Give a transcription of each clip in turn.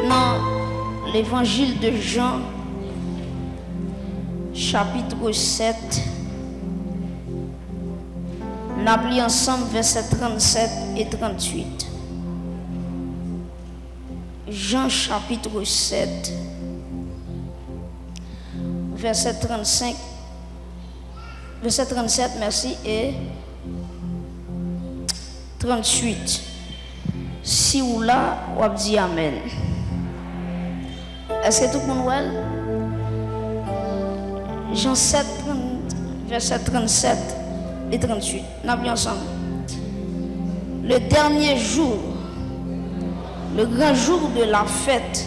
dans l'évangile de Jean, chapitre 7, nous avons lu ensemble versets 37 et 38. Jean chapitre 7, verset 35, verset 37, merci, et 38. Si ou là, on dit Amen. Est-ce que tout le monde voit? Jean 7, verset 37 et 38. Nous avons ensemble. Le dernier jour, le grand jour de la fête,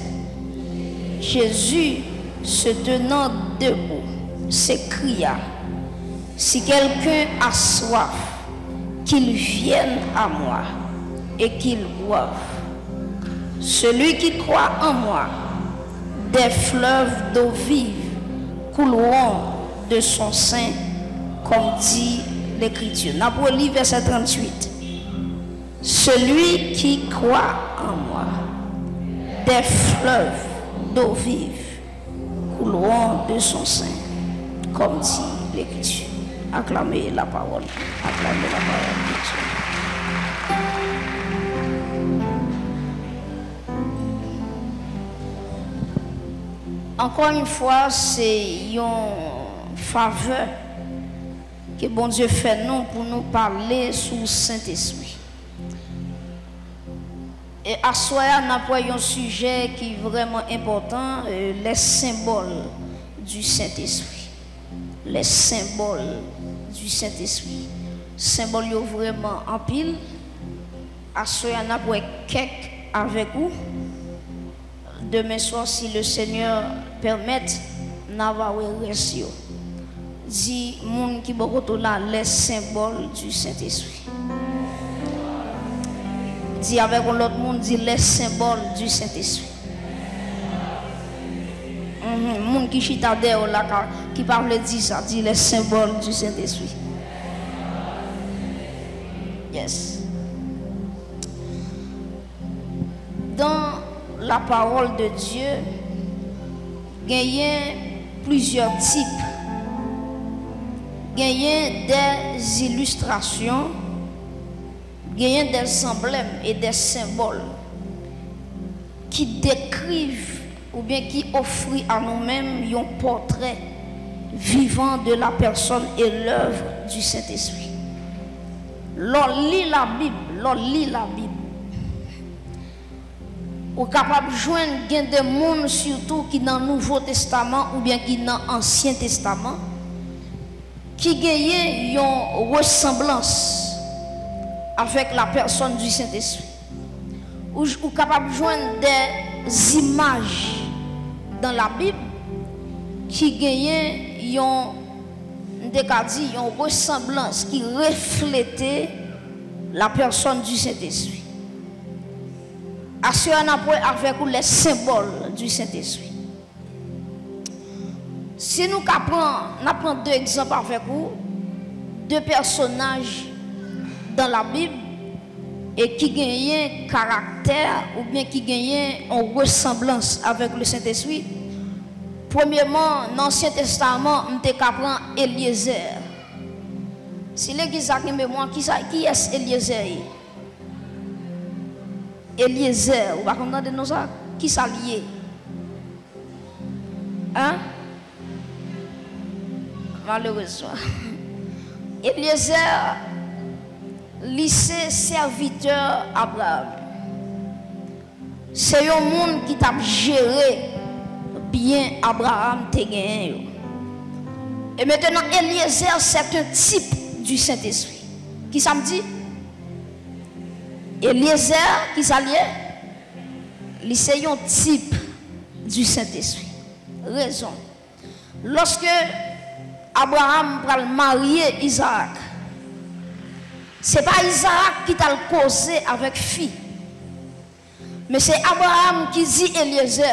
Jésus, se tenant debout, s'écria: si quelqu'un a soif, qu'il vienne à moi et qu'il boive. Celui qui croit en moi, des fleuves d'eau vive couleront de son sein, comme dit l'Écriture. Nous avons lu verset 38. Celui qui croit en moi, des fleuves d'eau vive couleront de son sein, comme dit l'Écriture. Acclamez la parole. Acclamez la parole de Dieu. Encore une fois, c'est une faveur que bon Dieu fait nous pour nous parler sous le Saint-Esprit. Et à soir, nous avons un sujet qui est vraiment important, les symboles du Saint-Esprit. Les symboles du Saint-Esprit. Symboles vraiment en pile. À soir, nous avons quelques avec vous. Demain soir, si le Seigneur permet, nous allons rester. Dit monde qui beaucoup là les symboles du Saint-Esprit. Dit avec l'autre monde, dit les symboles du Saint-Esprit. Monde qui chita derrière là qui parle dit ça, dit les symboles du Saint-Esprit. Yes. Dans la parole de Dieu, il y a plusieurs types. Il y a des illustrations, il y a des emblèmes et des symboles qui décrivent ou bien qui offrent à nous-mêmes un portrait vivant de la personne et l'œuvre du Saint-Esprit. L'on lit la Bible, ou capable de joindre des gens surtout qui dans le Nouveau Testament ou bien qui dans l'Ancien Testament qui gagnent une ressemblance avec la personne du Saint-Esprit. Ou capable de joindre des images dans la Bible qui gagnent une ressemblance qui reflétait la personne du Saint-Esprit. Assurez-nous avec les symboles du Saint-Esprit. Si nous prenons deux exemples avec vous, deux personnages dans la Bible et qui gagnent caractère ou bien qui gagnent une ressemblance avec le Saint-Esprit. Premièrement, dans l'Ancien Testament, nous avons Eliezer. Si l'église a une mémoire, qui est Eliezer? Eliezer, vous ne nous ça? Qui s'allie? Hein? Malheureusement. Eliezer, lycée serviteur Abraham. C'est un monde qui t'a géré bien Abraham te gagné. Et maintenant, Eliezer, c'est un type du Saint-Esprit. Qui ça me dit? Eliezer, qui s'allie? C'est un type du Saint-Esprit. Raison. Lorsque Abraham va marier Isaac, ce n'est pas Isaac qui t'a causé avec fille. Mais c'est Abraham qui dit Eliezer,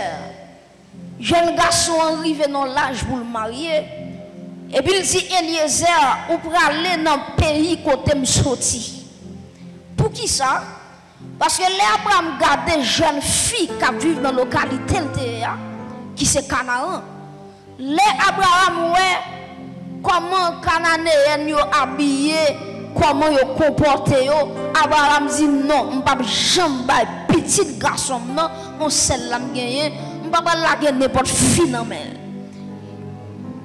jeune garçon arrivé dans l'âge pour le marier. Et puis il dit Eliezer, ou pour aller dans le pays côté me sorti. Pour qui ça? Parce que les Abraham gardait jeune fille qui vivent dans la localité qui c'est Canaan. Les Abraham ouais comment Cananéen yo habillé, comment yo comporté yo. Abraham dit non, on pas jamais petit garçon non, on celle là gagner, on pas la n'importe fille non mais.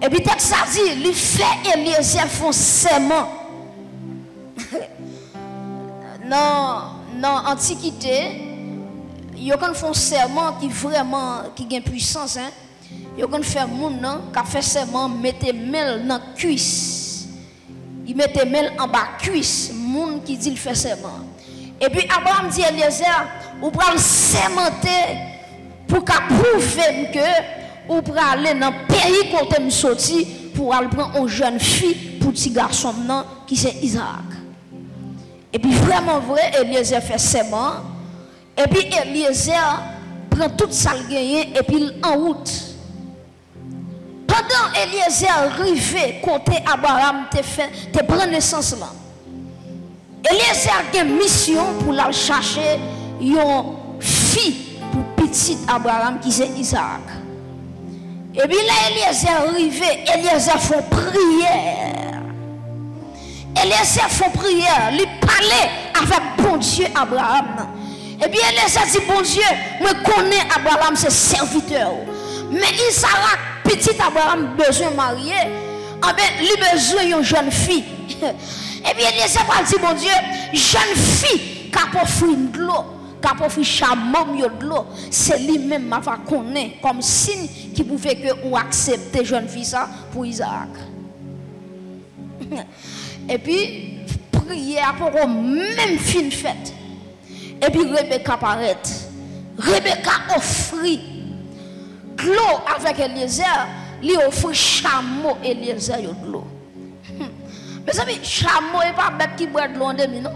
Et puis texte ça dit, il fait Eliezer font serment. Non, antiquité, yo quand font serment qui vraiment qui gagne puissance hein. Yo quand faire moun nan qui fait serment mettez mel dans cuisse. Il mettait mel en bas cuisse, moun qui dit il fait serment. Et puis Abraham dit Eliezer, ou pral sermenter pour qu'a prouver que ou pral aller dans pays côté me sorti pour aller prendre une jeune fille pour petit garçon nan qui c'est Isaac. Et puis vraiment vrai, Eliezer fait serment. Et puis Eliezer prend toute sa gagné et puis en route. Pendant Eliezer arrivé côté Abraham te prend naissance là. Eliezer a une mission pour la chercher une fille pour petit Abraham qui c'est Isaac. Et puis là Eliezer arrivé, Eliezer fait prière. Eliezer fait prière, il parlait avec bon Dieu Abraham. Et bien Eliezer dit bon Dieu, moi connais Abraham c'est serviteur. Mais Isaac, petit Abraham besoin de marier, il a besoin d'une jeune fille. Et bien Eliezer va dire bon Dieu, jeune fille qui a offert de l'eau, qui a offert chameau de l'eau, c'est lui-même qui va connaître comme signe qui pouvait que ou accepter jeune fille ça pour Isaac. Et puis, prière pour même fin fête. Et puis, Rebecca paraît. Rebecca offrit de l'eau avec Eliezer. Il offrit chameau Eliezer de l'eau. Mais ça veut dire, chameau n'est pas bête qui boit de l'eau en demi, non?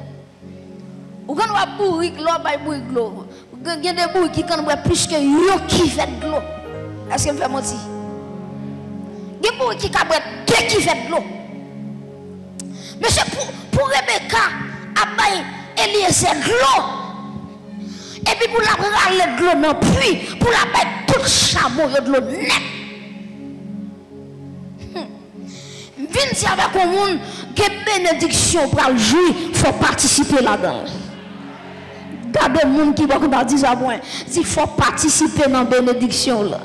Ou quand on va bourrer de l'eau, on va bourrer de l'eau. Il y a des bourres qui quand on plus que yo qui fait de l'eau. Est-ce que vous faites mentir? Il y a des bourres qui boit deux qui fait de l'eau. Mais c'est pour Rebecca, Abaye, Eliezer de l'eau. Et puis pour la râler de l'eau non plus, pour la mettre tout chameau de l'eau net. Viens dire avec un monde que bénédiction pour le jouir, il faut participer là-dedans. Gardez le monde qui va dire ça, il faut participer dans la bénédiction là.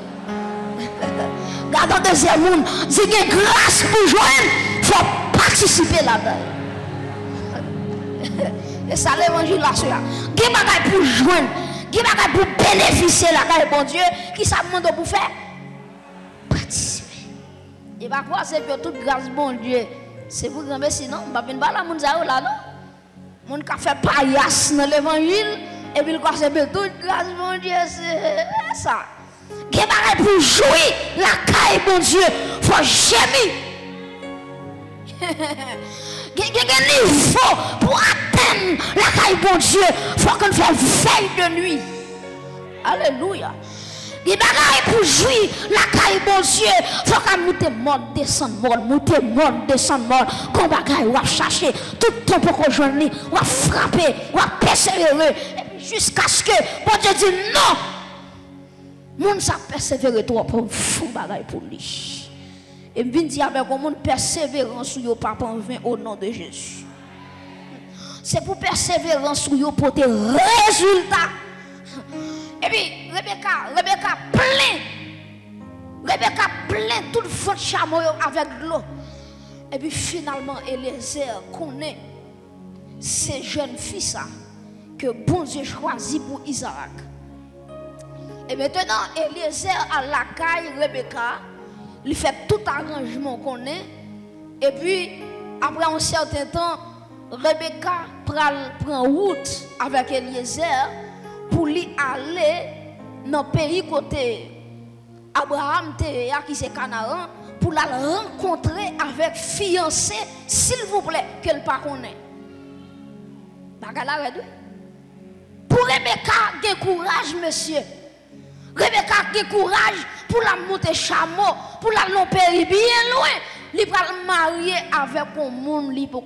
Gardez deuxième monde, c'est une grâce pour joindre, il faut participer là-dedans. Et ça l'évangile là, cela. Qui va pour joindre, qui va pour bénéficier la bon Dieu, qui ça demande pour faire? Participer. Et va croire c'est que toute grâce bon Dieu, c'est pour grand sinon, on va venir là, moun ça là non. Moun qui fait paillasse dans l'évangile, et puis il croit c'est que toute grâce bon Dieu, c'est ça. Qui va pour jouer la caille bon Dieu, faut gémir. Il y a un niveau pour atteindre la caille bon Dieu. Il faut qu'on fasse veille de nuit. Alléluia. Il y a pour jouir la caille bon Dieu. Il faut qu'on monte mort, descendre mort, monter mort, descendre mort. Qu'on bagaille, on va chercher tout le temps pour qu'on joigne, on va frapper, on va persévérer. Jusqu'à ce que bon Dieu dit non. Moun ça persévérer toi pour fou bagaille pour lui. Et je dis avec un monde persévérance sur yo papa en vain au nom de Jésus. C'est pour persévérance sur yo pour tes résultats. Et puis Rebecca plein toute faute chameau avec de l'eau. Et puis finalement Eliezer connaît ces jeunes filles ça que bon Dieu choisit pour Isaac. Et maintenant Eliezer à la caille Rebecca. Il fait tout arrangement qu'on est. Et puis, après un certain temps, Rebecca prend route avec Eliezer pour lui aller dans le pays côté Abraham, qui c'est Canaan, pour la rencontrer avec fiancé, s'il vous plaît, qu'elle ne connaît pas. Pour Rebecca, il courage, monsieur. Rebecca a courage pour la monter chameau, pour la l'opérer bien loin. Il va marier avec un monde, il peut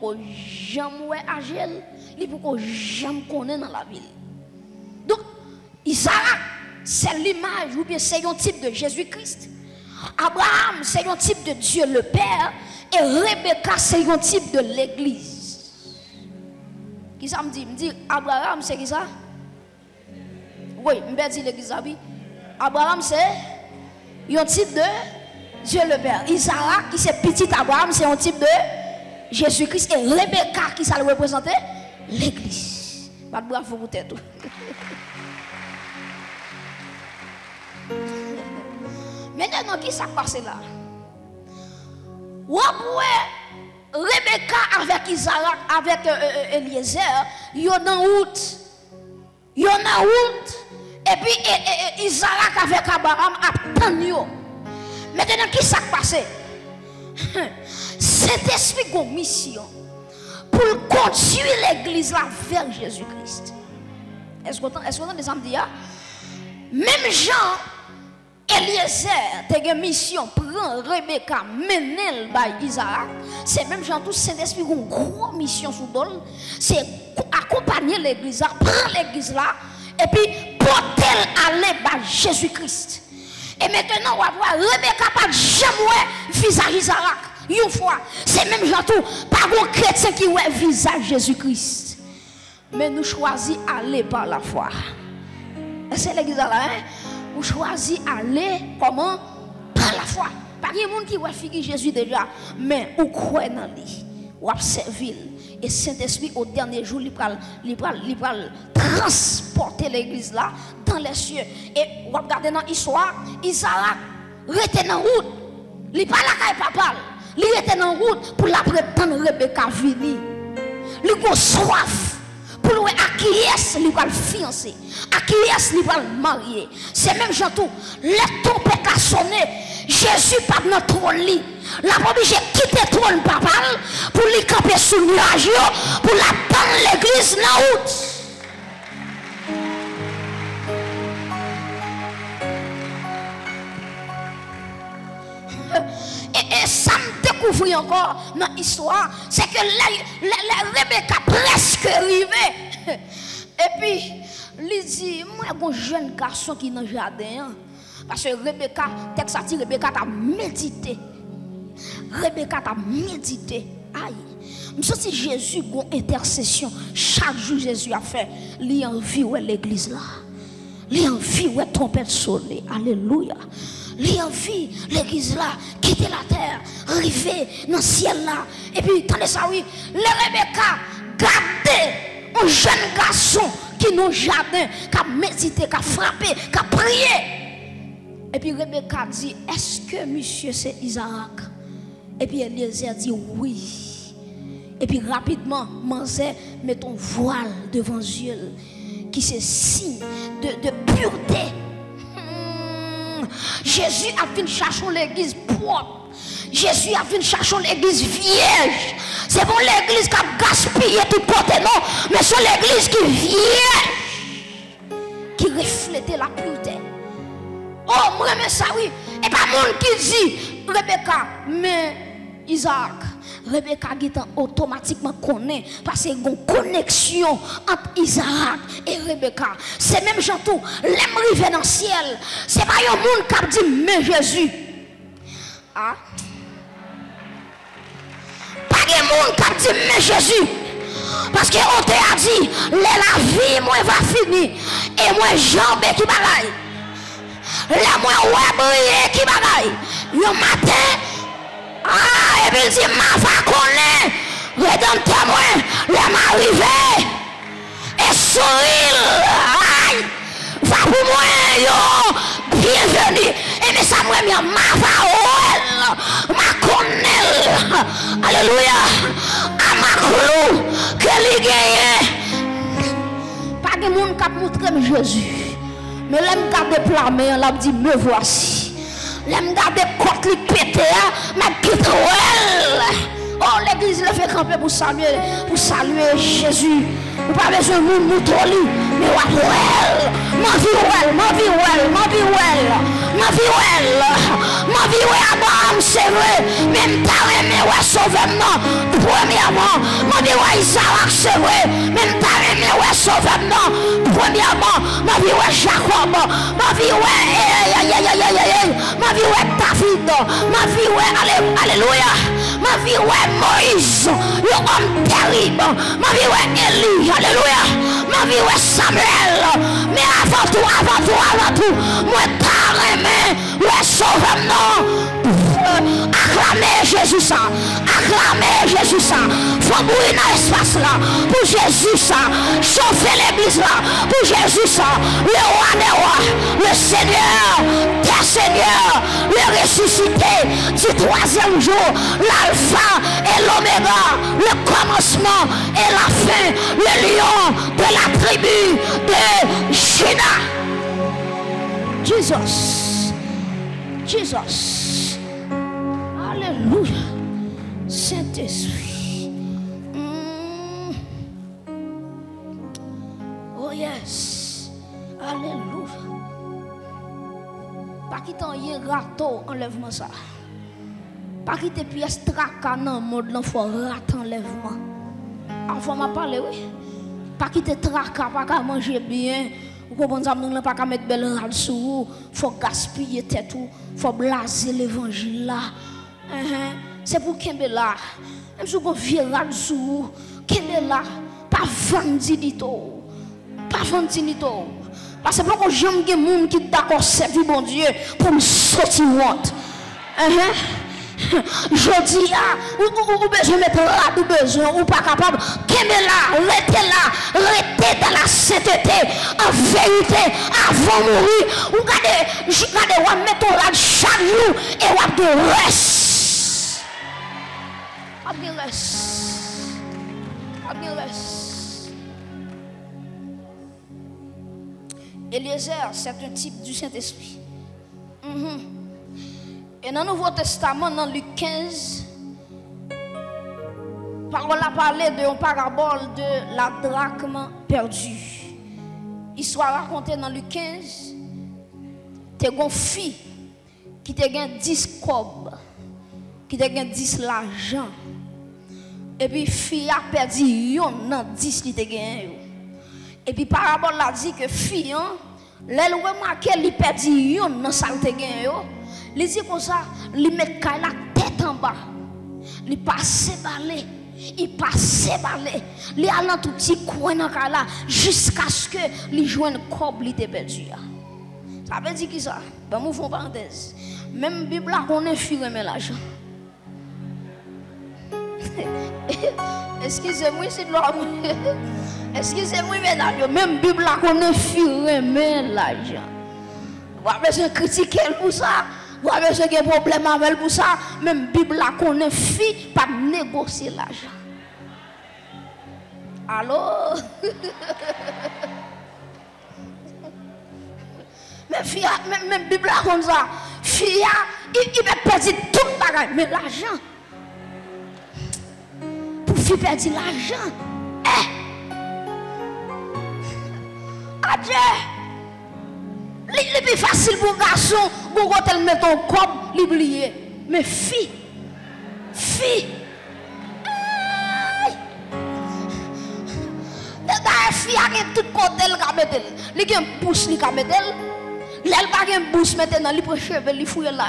jamais agir, il peut jamais connaître dans la ville. Isaac, c'est l'image ou bien c'est un type de Jésus-Christ. Abraham, c'est un type de Dieu le Père. Et Rebecca, c'est un type de l'Église. Qui ça me dit? Me dit Abraham, c'est qui ça? Oui, je dis l'Église. Abraham, c'est un type de Dieu le Père. Isaac, qui c'est petit Abraham, c'est un type de Jésus-Christ. Et Rebecca, qui ça le représente? L'Église. Pas de bravo pour tête. Maintenant, qui s'est passé là? Rebecca avec Isaac, avec Eliezer, ils sont en route. Ils sont en route. Et puis Isaac avec Abraham attend. Maintenant, qui s'est passé? Saint-Esprit a une mission pour conduire l'église là vers Jésus-Christ. Est-ce qu'on a des amis dire? Même Jean, Eliezer, a une mission, prend Rebecca, mener par Isaac. C'est même Jean, tout Saint-Esprit a une grosse mission sous Dol. C'est accompagner l'église là, prendre l'église là, et puis porter aller par Jésus-Christ. Et maintenant, on va voir Rebecca pas jamais visage Isaac. Une fois, c'est même Jean tout, pas un chrétien qui voit visage Jésus-Christ. Mais nous choisissons aller par la foi. C'est l'église là, hein? Nous choisissons aller comment? Par la foi. Pas de monde qui voit figure Jésus déjà, mais ou croit dans lui, ou observer. Et Saint-Esprit au dernier jour, il va transporter l'église là dans les cieux. Et vous regardez dans l'histoire, Isaac était en route. Il n'est pas là qu'il papa. Il était en route pour la prétendre Rebecca venir. Il a soif pour lui acquiescer, il va le fiancer. Acquiescer, il va le marier. C'est même Jean tout. Le trompette a sonné. Jésus pas dans le trône. La obligé quitter le trône papa pour lui camper sous le nuage pour l'attendre l'église en route. Et ça me découvre encore dans l'histoire, c'est que la Rebecca presque arrivée. Et puis, il dit, moi, un jeune garçon qui est dans le jardin. Parce que Rebecca, texte a dit, Rebecca t'a médité. Rebecca t'a médité. Aïe. Je sais si Jésus a une intercession. Chaque jour, Jésus a fait. Il a envie de l'église là. Il a envie de trompette sonner. Alléluia. Il a envie l'église là, quitter la terre, arriver dans le ciel là. Et puis, attendez ça, oui. Le Rebecca, gardez un jeune garçon qui est dans le jardin, qui a médité, qui a frappé, qui a prié. Et puis Rebecca dit, est-ce que monsieur c'est Isaac? Et puis Eliezer dit oui. Et puis rapidement, Manzé met ton voile devant Dieu, qui c'est signe de pureté. Jésus a venu chercher l'église propre. Jésus a venu chercher l'église vierge. C'est bon l'église qui a gaspillé tout côté, non, mais c'est l'église qui est vierge, qui reflète la pureté. Oh, moi, mais ça oui. Et pas monde qui dit, Rebecca, mais Isaac. Rebecca qui automatiquement connaît parce qu'il y a une connexion entre Isaac et Rebecca. C'est même tout, l'aime river dans le ciel. C'est pas un monde qui a dit, mais Jésus. Ah? Pas un monde qui a dit, mais Jésus. Parce qu'on t'a dit, la vie, moi, va finir. Et moi, jambe qui bagaille. La moi, ouais, briller qui bagaille. Le matin, ah, et puis il dit, ma va connaître, rédempteur moi, la m'arriver, et sourire, aïe, va pour moi, yo, bienvenue, et mais ça moi, ma va, ma connaître, alléluia, à ma clou, que l'y gagne. Pas de monde qui a montré Jésus, mais l'aime garder plamé, elle a dit, me voici. L'aime garder côte li pété, ma petite ouelle. Oh, l'église le fait camper pour saluer Jésus. Vous pas besoin de moutoli, mais ouelle. Ma vie ouelle, ma vie ouelle, ma vie ouelle, ma vie ouelle, ma vie ouelle, Abraham, c'est vrai. Même ta aimé, ouais, sauve-moi. Premièrement, ma vie ouelle, Isaac, c'est vrai. Même ta aimé, bien ouais sauver non. Premièrement, ma vie ouais Jacob, ma vie ouais ma vie ouais David, ma vie ouais alléluia, ma vie ouais Moïse, le homme terrible, ma vie ouais Élie, alléluia, ma vie ouais Samuel, mais avant tout, moi t'as aimé, ouais sauver non. Acclamez Jésus ça, acclamez Jésus ça, faut mourir dans l'espace là, pour Jésus ça, chauffer l'église là, pour Jésus ça, le roi des rois, le Seigneur des seigneurs, le ressuscité du troisième jour, l'alpha et l'oméga, le commencement et la fin, le lion de la tribu de Juda. Jesus. Alléluia. Saint-Esprit. Oh yes. Alléluia. Pas quitter un râteau, enlèvement ça. Pas quitter pièce tracas dans le mode, il faut rater enlèvement. Enfin, m'a parlé, oui. Pas quitter tracas, pas qu'à manger bien. Vous comprenez, nous pas qu'à mettre belle rade sur vous. Faut gaspiller tête ou faut blaser l'évangile là. C'est pour qu'il y là. Même si vous vieux rade sur vous, qu'il y là, pas vendre du tout. Pas vendre du tout. Parce que pour que j'aime des gens qui d'accord servir bon Dieu pour me sortir honte. Je dis là, ou besoin de mettre là, ou besoin, ou pas capable, qu'est-ce là, restez dans la sainteté, en vérité, avant de mourir. Ou regardez, ou mettre là chaque jour et ou de reste. Eliezer, c'est un type du Saint-Esprit. Et dans le Nouveau Testament, dans Luc 15, parole a parlé de parabole de la drachme perdue. Histoire racontée dans Luc 15, tu as une fille qui te gagne 10 cob, qui te gagne 10 l'argent. Et puis, fille a perdu yon dans 10 qui te gagne. Et puis, parabole a dit que fille, elle remarque qu'elle perdu yon dans ça te gagne. Il dit comme ça, il met la tête en bas. Il passe balai. Il a dans tout petit coin dans là jusqu'à ce que il joigne corps il était perdu. Ça veut dire qui ça? Ben moi font parenthèse. Même Bible là qu'on est fille mais l'argent. Excusez-moi c'est de l'homme. Excusez-moi mesdames, même Bible là qu'on est fille mais l'argent. On va besoin critiquer pour ça. Vous avez un problème avec pour ça, même Bible là qu'on est fille pas négocier l'argent. Allô? Même Bible là comme ça, fille il va perdre tout le bagage, mais l'argent. Pour fille perdre l'argent. Adieu. C'est plus facile pour garçon, pour quand elle met ton corps, l'oublier. Mais fille. La fille a tout côté, elle a mettre. Elle a une bouche, elle a mettre. Elle a une bouche maintenant, elle a cheveux, elle fouille là.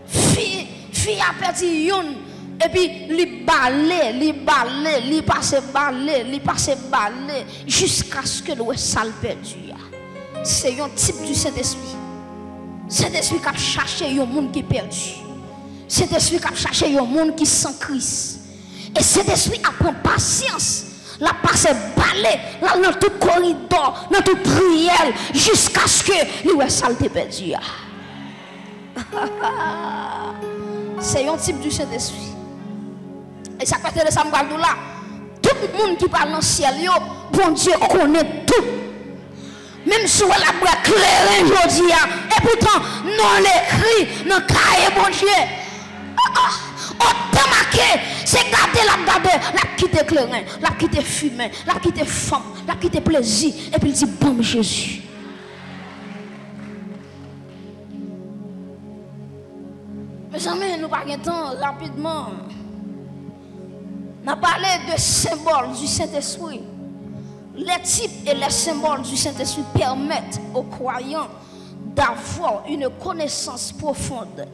Fille a perdu une. Et puis, il passe balai, jusqu'à ce que le sale perdu. C'est un type du Saint-Esprit. Saint-Esprit qui a cherché un monde qui est perdu. Saint-Esprit qui a cherché un monde qui sans Christ. Et Saint-Esprit apprend patience. La passe balai, dans tout corridor, dans toute prière, jusqu'à ce que le sale perdu. C'est un type du Saint-Esprit. Et ça fait que ça me parle là. Tout le monde qui parle dans le ciel, bon Dieu connaît tout. Même si on a pas clair aujourd'hui, et pourtant, non l'écrit, non cahier, bon Dieu. Autant marqué, c'est garder la quitter clairin, la quitter fumée, la quitter femme, la quitter plaisir, et puis il dit bon Jésus. Mes amis, nous pas de temps rapidement. On a parlé de symboles du Saint-Esprit. Les types et les symboles du Saint-Esprit permettent aux croyants d'avoir une connaissance profonde.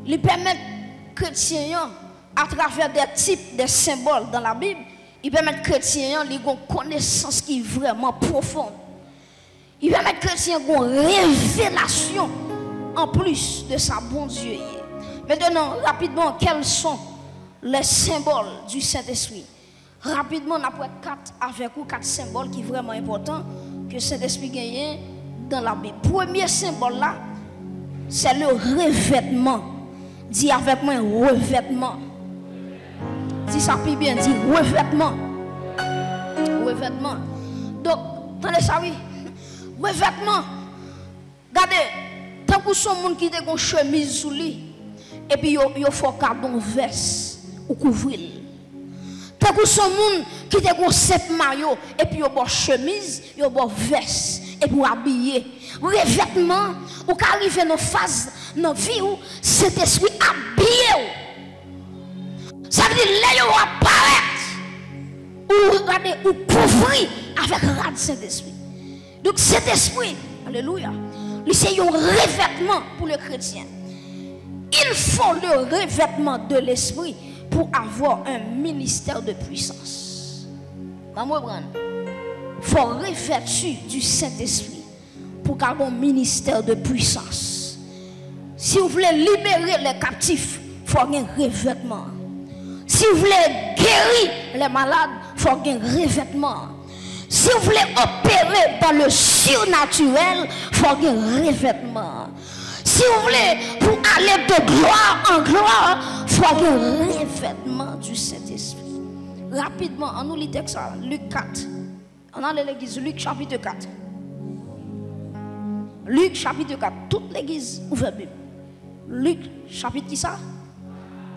Ils permettent aux chrétiens, à travers des types de symboles dans la Bible, ils permettent aux chrétiens d'avoir une connaissance qui est vraiment profonde. Ils permettent aux chrétiens d'avoir une révélation en plus de sa bon Dieu. Maintenant, rapidement, quels sont les symboles du Saint-Esprit? Rapidement, on a quatre symboles qui sont vraiment importants que le Saint-Esprit gagne dans la Bible. Premier symbole là, c'est le revêtement. Dis avec moi, revêtement. Dis ça plus bien, dis revêtement. Revêtement. Donc, attendez ça, oui. Revêtement. Regardez, tant que son monde qui a une chemise sous lui, et puis il faut garder un veste ou couvrir. Tant que son monde qui a un simple maillot, et puis il a une chemise, il a une veste, et puis habiller. Revêtement, ou quand arrive dans une phase dans la vie où cet esprit habillé. Ça veut dire que là, il apparaît, ou couvrir avec le Saint-Esprit. Donc cet esprit, alléluia, c'est un revêtement pour le chrétien. Il faut le revêtement de l'esprit pour avoir un ministère de puissance. Il faut revêtir du Saint-Esprit pour avoir un ministère de puissance. Si vous voulez libérer les captifs, il faut un revêtement. Si vous voulez guérir les malades, il faut un revêtement. Si vous voulez opérer dans le surnaturel, il faut un revêtement. Si vous voulez pour aller de gloire en gloire, il faut un revêtement du Saint-Esprit. Rapidement, on nous lit texte Luc 4. On a l'église Luc chapitre 4. Luc chapitre 4. Toute l'église ouvre la Bible. Luc chapitre qui ça?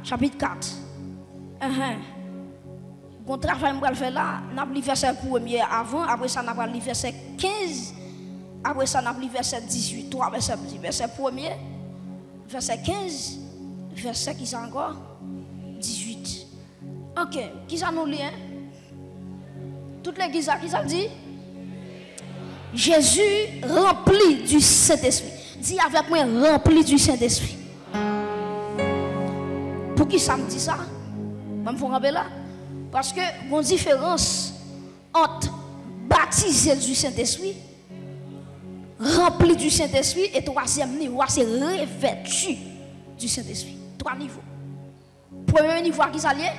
Chapitre 4. Bon travail que je vais faire là, on a lu verset 1er avant, après ça on a lu verset 15, après ça on a lu verset 18, 3 verset 1er, verset 15, verset qui ça encore? 18. Ok, qui ça nous lit? Toute l'église qui ça dit? Jésus rempli du Saint-Esprit. Dis avec moi, rempli du Saint-Esprit. Pour qui ça me dit ça? Je me rappeler là. Parce que il y a une différence entre baptisé du Saint-Esprit, rempli du Saint-Esprit, et troisième niveau, c'est revêtu du Saint-Esprit. 3 niveaux. Premier niveau qui s'allie,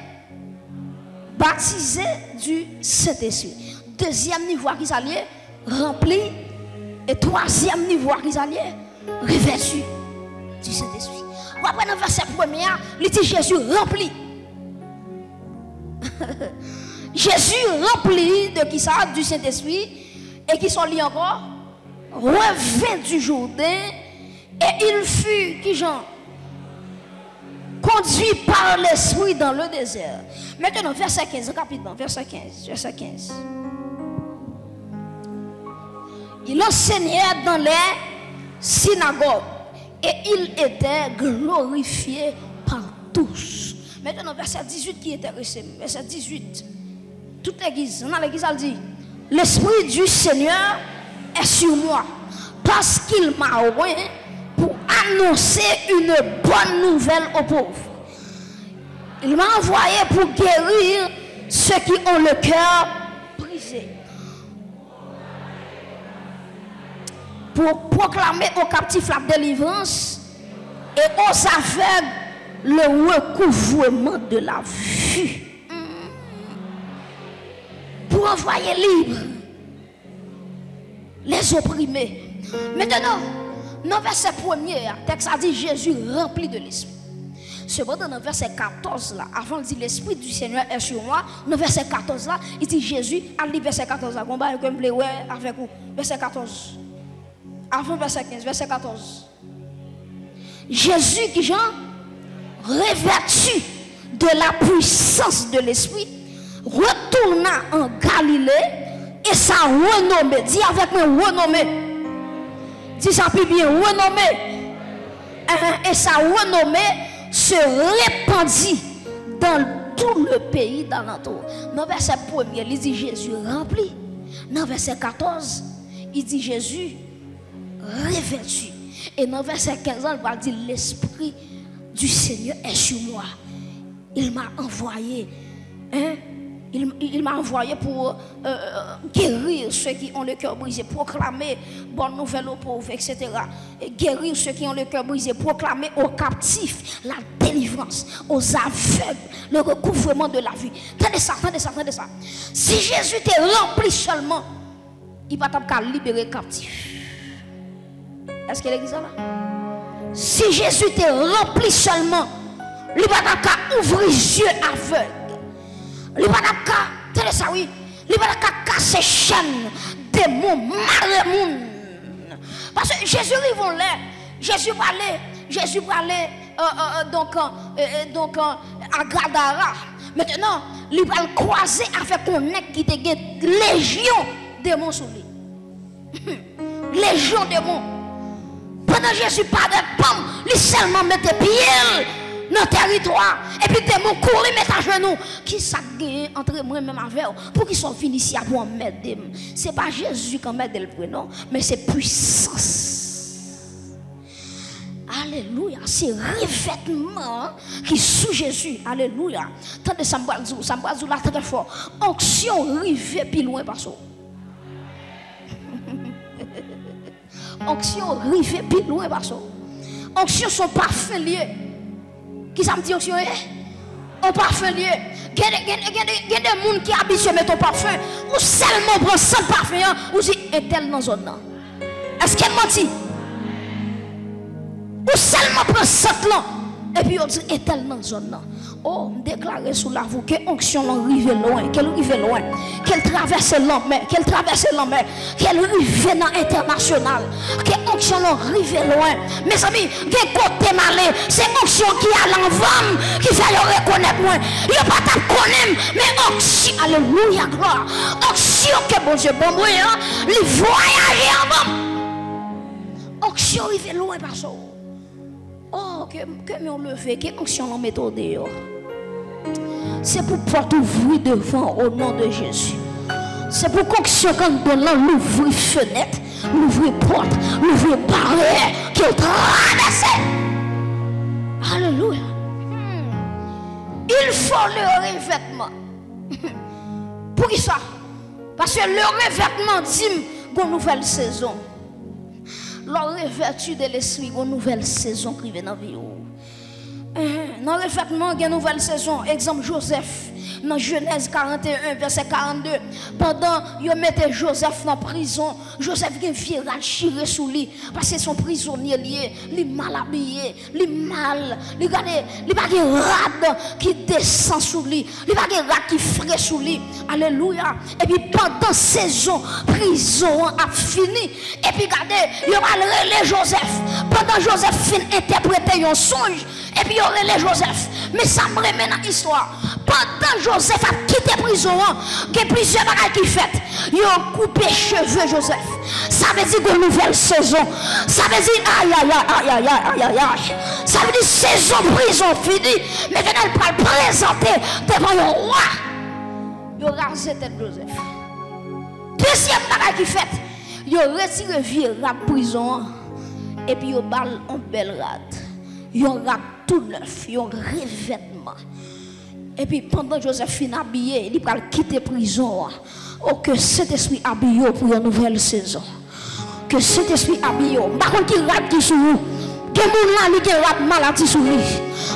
baptisé du Saint-Esprit. Deuxième niveau qui s'allie, rempli. Et troisième niveau qui s'allie, revêtu du Saint-Esprit. Après dans le verset premier, il dit Jésus rempli. Jésus rempli de qui ça? Du Saint-Esprit. Et qui sont liés encore? Revêt du Jourdain. Et il fut, qui Jean? Conduit par l'Esprit dans le désert. Maintenant, verset 15, rapidement, verset 15. Il enseignait dans les synagogues. Et il était glorifié par tous. Maintenant, verset 18 qui est intéressé. Verset 18. Toute l'église, dans l'église, elle dit: l'Esprit du Seigneur est sur moi, parce qu'il m'a oint pour annoncer une bonne nouvelle aux pauvres. Il m'a envoyé pour guérir ceux qui ont le cœur brisé, pour proclamer aux captifs la délivrance et aux aveugles le recouvrement de la vue, pour envoyer libre les opprimés. Maintenant, dans le verset 1er, le texte a dit Jésus rempli de l'Esprit. Cependant, dans le verset 14, là, avant de dire l'Esprit du Seigneur est sur moi, dans le verset 14, là, il dit Jésus, à lire verset 14, là, combat avec vous. Verset 14. Avant verset 15, verset 14. Jésus qui Jean, revêtu de la puissance de l'Esprit, retourna en Galilée et sa renommée. Dis avec moi, renommée. Dis ça plus bien, renommée. Et sa renommée se répandit dans tout le pays d'alentour. Dans verset 1er, il dit Jésus rempli. Dans verset 14, il dit Jésus revêtu. Et dans verset 15, il va dire l'Esprit du Seigneur est sur moi. Il m'a envoyé. Il m'a envoyé pour guérir ceux qui ont le cœur brisé, proclamer bonne nouvelle aux pauvres, etc. Et guérir ceux qui ont le cœur brisé, proclamer aux captifs la délivrance, aux aveugles le recouvrement de la vie. Tenez ça. Si Jésus t'est rempli seulement, il va t'apprendre à libérer les captifs. Est-ce qu'il existe là? Si Jésus t'est rempli seulement, il va t'apprendre à ouvrir les yeux aveugles. Il va casser les chaînes des mots malheureux. Parce que Jésus arrive là, Jésus parlait donc à Gadara. Maintenant, il va le croiser avec un nègre qui était légion de démons sur lui. Légion de démons. Pendant Jésus parlait de pomme, il seulement mettait pied dans le territoire. Et puis des mots courent, ils mettent à genoux. Qui ça gagne entre moi et même avec pour qu'ils soient finis ici pour m'aider. Ce n'est pas Jésus qui m'aide le prénom, mais c'est puissance. Alléluia. C'est revêtement qui est sous Jésus. Alléluia. Tendez ça me là très fort. Onction rive plus loin par ça. Onction rive plus loin par ça. Onction sont parfait liés. Qui ça me dit onction? Un parfum lié. Il y a des gens qui habitent sur ton parfum. Ou seulement prend 100 parfums. Ou dit un tel dans la zone. Est-ce qu'elle mentit? Ou seulement prend 100 là. Et puis on dit un tel dans la zone. Oh, déclarer sous la voûte que l'onction arrive loin, qu'elle arrive loin, qu'elle traverse la mer, qu'elle arrive dans l'international, que l'onction arrive loin. Mes amis, des côtés malais, c'est l'onction qui a l'envol, qui fait le reconnaître moi. Il n'y a pas de connaître, mais onction, alléluia, gloire. Onction que bon Dieu, bon moi, il voyage avant. Onction arrive loin par ça. Oh, que nous lever, que l'onction en méthode. C'est pour porte ouvrir devant au nom de Jésus. C'est pour qu'onction quand nous donnons l'ouvrir fenêtre, l'ouvrir porte, l'ouvrir barrière, qu'il traverse. Alléluia. Il faut le revêtement. Pour qui ça? Parce que le revêtement dit une nouvelle saison. Le revêtu de l'esprit, une nouvelle saison qui vient dans la vie. Dans le revêtement, il y a une nouvelle saison. Exemple Joseph. Dans Genèse 41, verset 42. Pendant qu'ils mettaient Joseph dans la prison, Joseph a vient chiré sous lui. Parce que son prisonnier lié, il est mal habillé, il est mal. Il n'y a pas de rade qui descend sous lui. Il n'y a pas de rade qui frais sous lui. Alléluia. Et puis pendant saison, prison a fini. Et puis regardez, il y aura le Joseph. Pendant Joseph fin interpréter un songe. Et puis il y aura le Joseph. Mais ça me remet dans l'histoire. Pendant Joseph a quitté prison, il y a plusieurs bagages qui fait. Ils ont coupé les cheveux Joseph. Ça veut dire une nouvelle saison. Ça veut dire aïe. Ça veut dire saison prison finie. Maintenant elle va présenter devant le roi. Ils ont rasé tête Joseph. Deuxième bagage qui fait. Ils ont retiré vieux la prison. Et puis ils ont balle en belle rade. Ils ont rade tout neuf. Ils ont revêtement. Et puis pendant que Joseph finit habillé, il va quitter la prison. Oh, que cet esprit habillé pour une nouvelle saison. Que cet esprit habillé. Par contre, il rate qui sur vous. Que mon là, il rate maladie sur lui.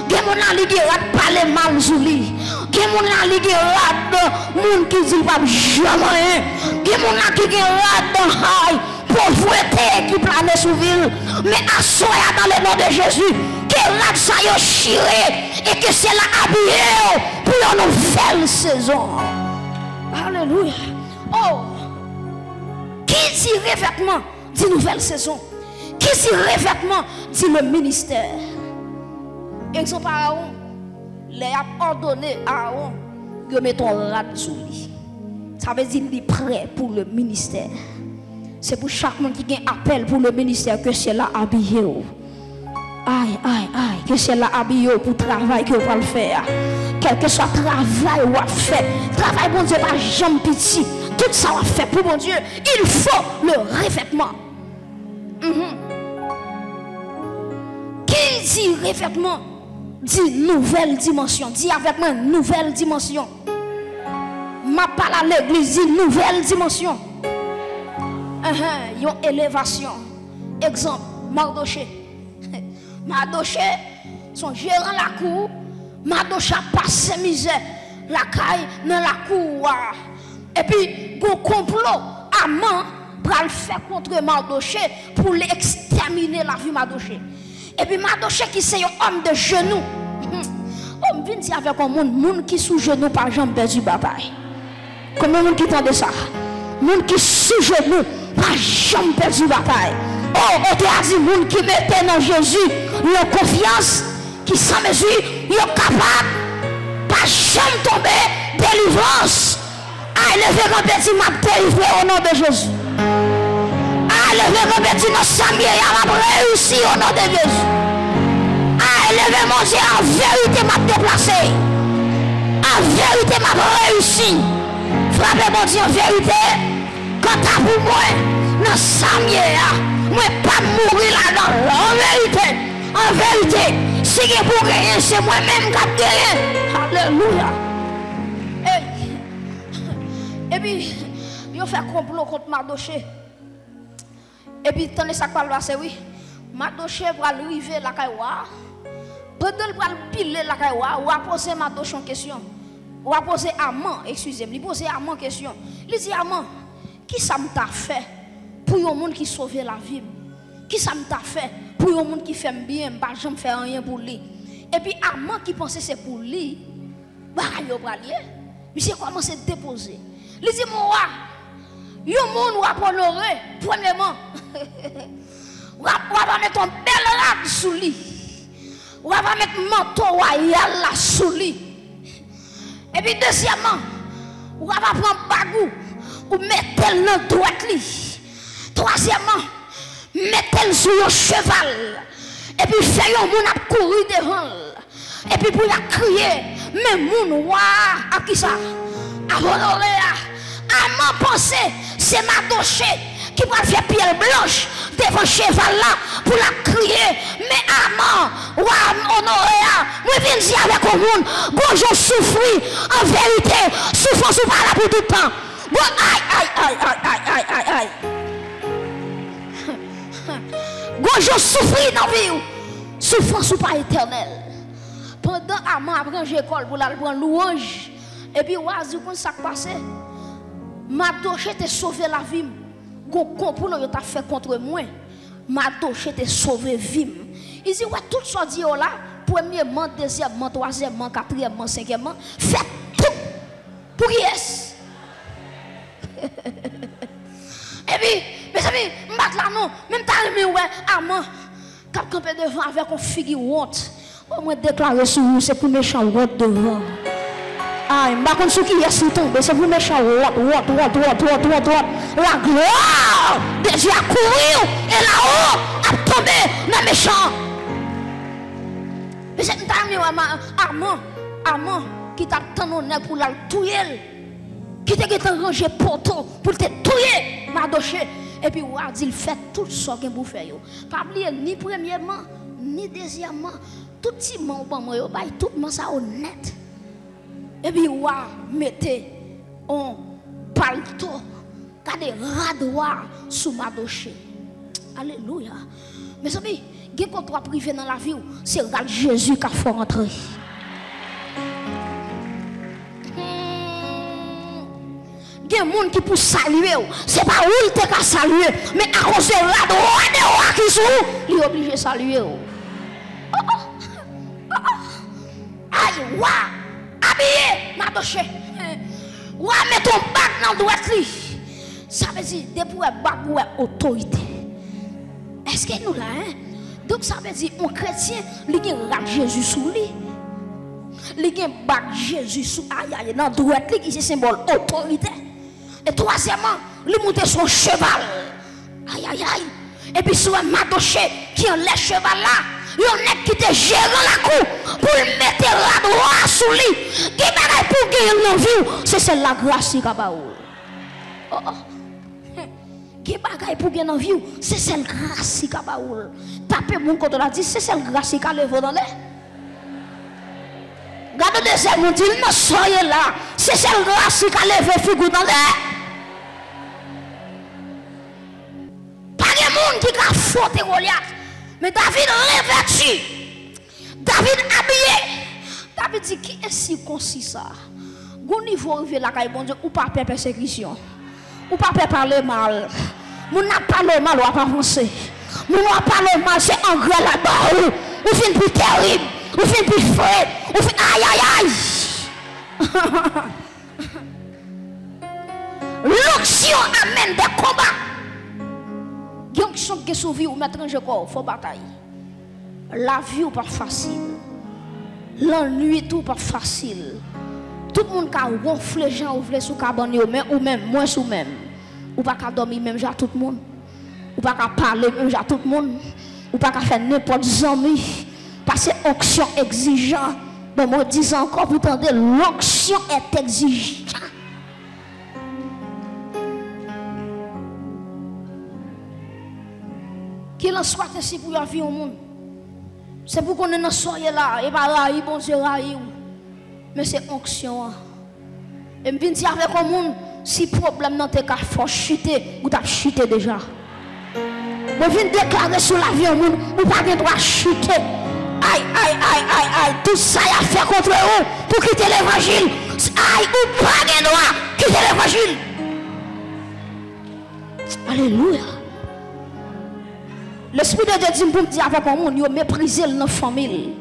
Que mon là, il rate parler mal sur lui. Que mon là, il rate monde qui dit pas jamais. Que mon là, qui rate pauvreté qui plane sous ville. Mais assoya dans le nom de Jésus. Que rate ça y chiré. Et que c'est là habillé pour une nouvelle saison. Alléluia. Oh, qui dit revêtement dit nouvelle saison. Qui dit revêtement dit le ministère. Exemple Aaron, les a ordonné à Aaron de mettre un rad sous lui. Ça veut dire qu'il est prêt pour le ministère. C'est pour chaque monde qui a un appel pour le ministère que c'est là habillé. Aïe, aïe, aïe, que c'est là habillé pour le travail que vous allez faire. Quel que soit le travail que vous fait, travail, bon Dieu, pas jamais petit. Tout ça, on fait pour bon Dieu. Il faut le revêtement. Qui dit revêtement? Dit nouvelle dimension. Dis avec moi, nouvelle dimension. Ma parole à l'église dit nouvelle dimension. Yon élévation. Exemple, Mardoché. Mardoché, son gérant la cour. Mardoché a passé misère. La caille dans la cour. Et puis, un complot, Aman, pour le faire contre Mardoché pour l'exterminer la vie Mardoché. Et puis Mardoché qui c'est un homme de genoux. On vient dire avec un monde qui sous genoux par jamais perdu bataille. Combien de monde qui entend ça? Monde qui sous genoux par jamais perdu bataille. Oh, on te a dit monde qui mettait dans Jésus, il a confiance, qui sans mesure, il est capable pas jamais tomber délivrance. Ah, levez un petit m'a délivré au nom de Jésus. Ah, levez un petit non samedi, il m'a réussi au nom de Jésus. Ah, levez mon Dieu, en vérité m'a déplacé. En vérité m'a réussi. Frappez mon Dieu en vérité. Quant à vous, moi, non samedi, moi pas mourir là-dedans. En vérité, si je pour gagner, c'est moi-même qui ai gagné. Alléluia. Et puis, ils ont fait un complot contre Mardoché. Et puis, tenez ça qui va passer, oui. Mardoché va arriver la caïwa. Pendant qu'il va piler la caïwa, ou va poser Mardoché en question. Ou va poser Aman, excusez-moi, il pose Aman en question. Il dit Aman, qui ça m'a fait pour un monde qui sauve la vie? Qui ça m'a fait pour un monde qui fait bien, pas jamais faire rien pour lui? Et puis, Aman qui pensait c'est pour lui, bah, il va aller. Mais c'est comment c'est déposé. Il dit, moi, yon moun va honorer, premièrement, va mettre un bel rad sous lui, va mettre un manteau royal là sous lui. Et puis, deuxièmement, va prendre bagou, ou mettre le dans droite lui. Troisièmement, mettre le sur un cheval, et puis faire un moun à courir devant. Et puis, pour la crier, mais moun wa, à qui ça? À honorer. À mon pensée, c'est Mardoché qui va faire pierre blanche devant le cheval là pour la crier. Mais Aman, ou honorer, moi viens dire avec le monde, bonjour souffrir, en vérité, souffrance ou pas là pour tout le temps. Bon, aïe. Bonjour souffrir dans la vie, souffrance ou pas éternelle. Pendant Aman apprend l'école pour la prendre louange, et puis oiseau quand ça passe. Mardoché t'a sauvé la vie. Gon complot t'a fait contre moi. Mardoché t'a sauvé la vie. Il dit ouais tout ça dit là, premièrement, deuxièmement, troisièmement, quatrièmement, cinquièmement, faites tout pour qui est. Et puis, mes amis, m'bat là non, même t'as aimé ouais, Aman, cap campé devant avec une figure honte. Au moins déclarer sur vous, c'est pour méchant honte devant. Ah, je ne sais pas ce qui est tombé, c'est vous méchant. La gloire de Dieu a couru et là-haut a tombé dans le méchant. Mais c'est Aman qui t'a tanné pour la tuer, qui t'a rangé poteau pour te tuer, Mardoché. Et puis, on a dit, il fait tout ce qu'il vous fait. Pas oublier ni premièrement, ni deuxièmement, tout petit monde, tout le monde ça honnête. Et puis, on mettez un palto, des radoirs sous Mardoché. Alléluia. Mes amis, il y a un privé dans la vie, c'est Jésus qui a fait rentrer. Il y a des gens qui peuvent saluer, ce n'est pas où il t'a saluer, mais à cause de radoirs qui sont, il est obligé de saluer. Aïe, waouh! Habillé, Mardoché. Ou à mettre ton bac dans le droit. Ça veut dire, depuis le bac ou autorité. Est-ce que nous là, hein? Donc ça veut dire, un chrétien, il a un Jésus sous lui. Il a un bac Jésus sous aïe, dans le droit qui est symbole autorité. Et troisièmement, il monte son cheval. Aïe. Et puis sur un Mardoché qui a le cheval là. yon nèg qui te gère la cour pour le mettre la droit sous lui. Qui bagaille pour gagner dans vie, c'est celle la grâce qui va oh. Qui bagaille pour gagner dans vie, c'est celle grâce qui va taper mon côté là dit c'est celle grâce qui va lever dans l'air. Gardez des secondes, dit non soyez là, c'est celle grâce qui va lever figure dans l'air. Pas de monde qui a fouetté Goliath. Mais David revêtu, David habillé. David dit qui est circoncis ça? Au niveau arrivé la caille bon Dieu, ou pas faire persécution, ou pas faire parler mal. Mon n'a parlé mal, ou pas avancer. Mon n'a parlé mal, c'est engrais là-bas. Ou fin plus terrible, ou fin plus frais, ou fin aïe aïe aïe. L'onction amène des combats. L'onction qui est sauvé ou mettre en jeu corps, faut bataille. La vie ou pas facile. L'ennui tout pas facile. Tout le monde qui a gonflé les gens ouvrent sous cabane ou même moins sous même. Ou pas qu'à dormir même à tout le monde. Ou pas qu'à parler même à tout le monde. Ou pas qu'à faire n'importe quoi amis. Parce que l'onction exigeant. Mais moi dis encore pour tendre l'onction est exigeante. Qu'il en soit ainsi pour la vie au monde. C'est pour qu'on est dans soirée là, et pas là, bon Dieu, mais c'est onction. Et je viens dire avec le monde, si problème dans tes cas, il faut chuter, ou t'as chuté déjà. Je viens déclarer sur la vie au monde, ou pas de droit chuter. Aïe, aïe, aïe, aïe, aïe, tout ça y a fait contre vous pour quitter l'évangile. Aïe, ou pas de droit, quitter l'évangile. Alléluia. L'Esprit de Dieu dit pour me dire avec mon monde, il méprisé dans la famille.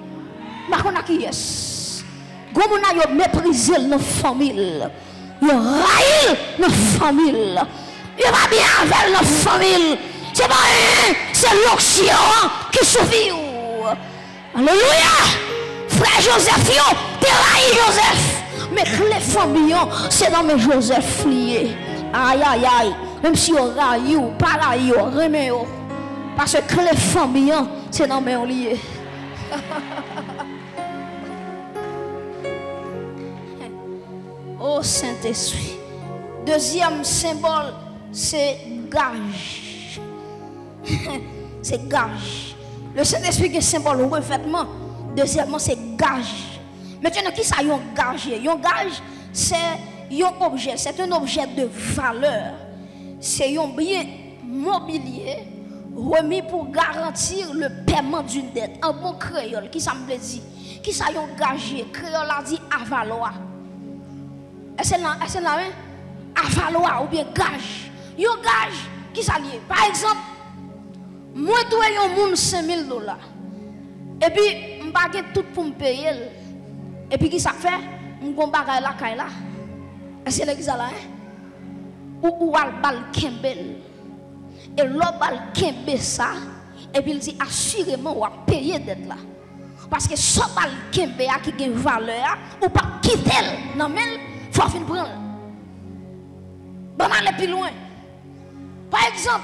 Mais on a qui est? Comme on a méprisé dans la famille. Il raille dans la famille. Il va bien avec la famille. C'est pas c'est l'onction qui survit. Alléluia. Frère Joseph, tu raille Joseph. Mais les familles, c'est dans mes Joseph liés. Aïe, aïe, aïe. Même si on raille ou pas raille, remet. Parce que les familles, c'est dans mes liés. Oh Saint-Esprit. Deuxième symbole, c'est gage. C'est gage. Le Saint-Esprit qui est symbole de revêtement. Deuxièmement, c'est gage. Maintenant, qui ça y a un gage? Un gage, c'est un objet. C'est un objet de valeur. C'est un bien mobilier remis pour garantir le paiement d'une dette. Un bon créole, qui ça me dit? Qui ça y a engagé? Créole a dit avaloir. Est-ce que là, avaloir ou bien gage? Un gage, qui ça lié? Par exemple, moi je dois un monde $5,000. Et puis, je ne tout pour me payer. Et puis, qui ça fait? Je vais bagay la caille là. Est-ce que c'est là? Ou al bal kembel. Et l'homme va kembe ça, et puis il dit assurément, on va payer d'être là. Parce que ce bal kembe qui a une valeur, ou pas quitter, non mais il faut finir prendre. Bon, on aller plus loin. Par exemple,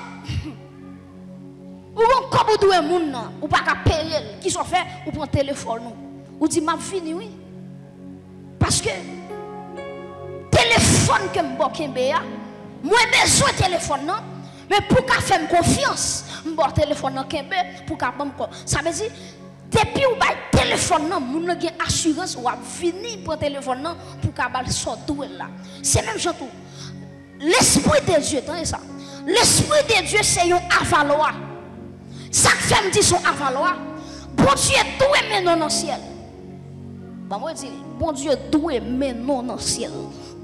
ou comme vous doit moun ou pas payer, qui sont fait, ou prend téléphone, ou dit m'a fini oui. Parce que téléphone que m'bo kembe a, moi besoin téléphone non. Mais pour qu'à faire confiance, je vais téléphone dans Kembe pour qu'à ça veut dire depuis où bail téléphone non, mon gen assurance ou a venir pour téléphone non pour qu'à bal sortir là. C'est même chose tout. L'esprit de Dieu, attendez ça. L'esprit de Dieu c'est un avaloir. Ça fait me dit son avaloir. Bon Dieu doit mener dans le ciel. Bah moi dis bon Dieu doit mener dans le ciel.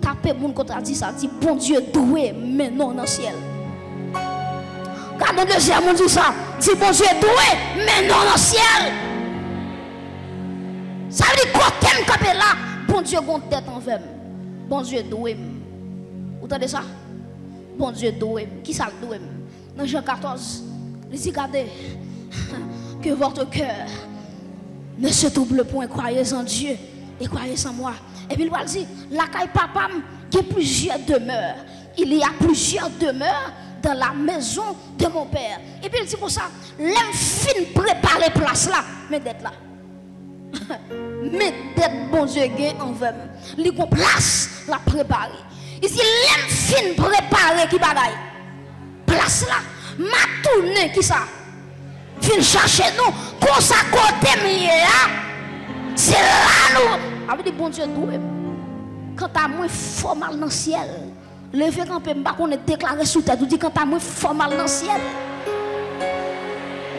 Tapez mon contre dit ça dit bon Dieu doit mener dans le ciel. Quand le deuxième dit ça, dit bon Dieu doué, mais non dans le ciel. Ça veut dire quand t'aimes camper là, bon Dieu gon tête envers. Bon Dieu doué. Vous entendez ça? Bon Dieu doué. Qui ça doué? Dans Jean 14, il dit regardez que votre cœur ne se trouble point, croyez en Dieu et croyez en moi. Et puis il va dire, la caille papa, il y a plusieurs demeures. Il y a plusieurs demeures. dans la maison de mon père. Et puis il dit comme ça, l'aime fin préparer place là, mais d'être là. Mais d'être bon Dieu envers moi. Il y a place la préparer. Il dit l'aime fin préparer qui bagaille. Place là, ma tournée qui ça. Fin chercher nous, comme ça côté là. C'est là nous. Avec des bon Dieu doué. Quand t'as moins formal dans le ciel. Levé quand peut pas qu'on est déclaré sous terre, tu dis quand t'as moins formal dans le ciel.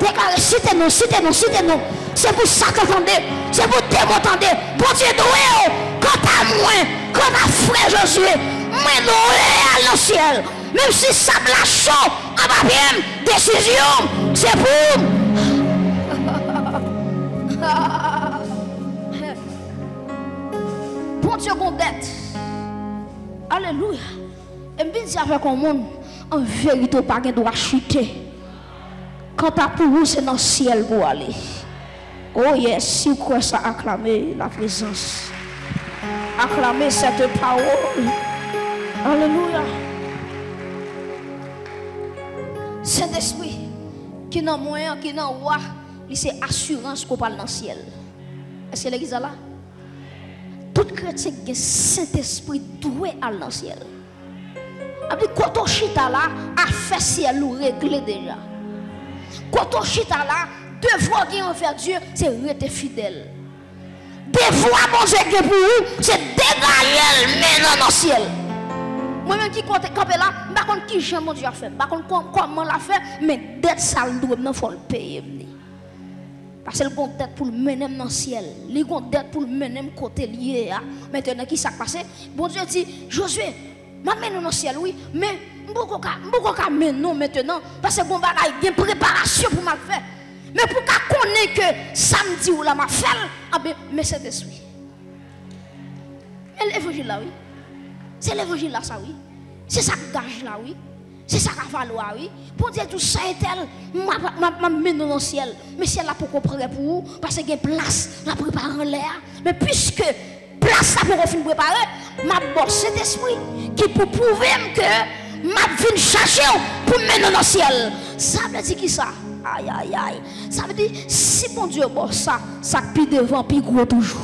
Déclaré citez-nous, citez-nous, citez-nous. C'est pour ça que vous entendez, c'est pour te m'entendez. Bon Dieu doué, quand t'as moins, quand t'as frère Josué, moins doué dans le ciel. Même si ça la chaud, on va bien, décision, c'est pour. Bon Dieu qu'on dette. Alléluia. Et bien si avec un monde, en vérité, pas de droit chuter. Quand tu as pour vous, c'est dans le ciel pour aller. Oh yes, si vous croyez ça, acclamez la présence. Acclamez cette parole. Alléluia. Saint-Esprit, qui n'a moyen, qui n'a roi, c'est assurance qu'on parle dans le ciel. Est-ce que l'église est là? Tout chrétien qui est Saint-Esprit doué à dans le ciel. Après, quand on chita là, a fait ciel ou réglé déjà. Quand on chita là, devoir qui envers Dieu, c'est rester fidèle. Devoir mon Dieu pour vous, c'est dégager maintenant dans le ciel. Moi-même qui compte camper là, je ne sais pas qui j'aime mon Dieu a fait, je ne sais pas comment l'a fait, mais dette sale doit il faut le payer. Parce que le compte dette pour le mener dans le ciel, le compte dette pour le mener côté lié. Maintenant qui s'est passé, bon Dieu dit Josué, m'amène dans le ciel oui, mais beaucoup ka maintenant maintenant parce que bon bagaille bien préparation pour mal faire. Mais pour qu'on connaisse que samedi ou la m'a fait, mais c'est esprit. Et l'évangile là oui. C'est l'évangile là, ça oui. C'est ça qui gage là, oui. C'est ça qui va valoir, oui. Pour dire tout ça est tel, je mène dans le ciel. Mais ciel là pour qu'on prenne pour vous, parce qu'il y a place, la préparer en l'air. Mais puisque place là pour qu'on finisse préparer, ma bosse cet esprit qui pour prouver que ma vie chercher pour mener dans le ciel. Ça veut dire qui ça? Aïe aïe aïe. Ça veut dire si mon Dieu bosse ça pis devant, pis gros toujours.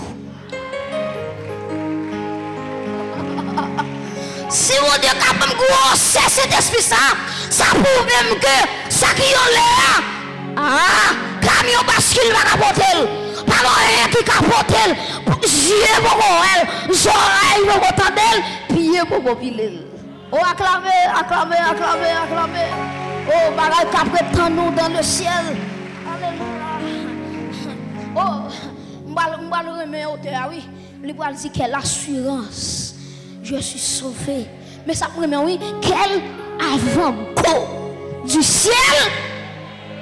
Si vous dites que vous avez cet esprit, ça prouve même que ça qui est là, camion bascule va capoter, pas rien qui capoter, yeux pour elle, oreilles pour entendre, pieds pour piler. Oh, acclamez, acclamez, acclamez, acclamez. Oh, bagaille capre nous dans le ciel. Alléluia. Oh, m'ba le remettre au terre, oui. Il va dire quelle assurance. Je suis sauvé. Mais ça pour oui, quel avant-goût du ciel.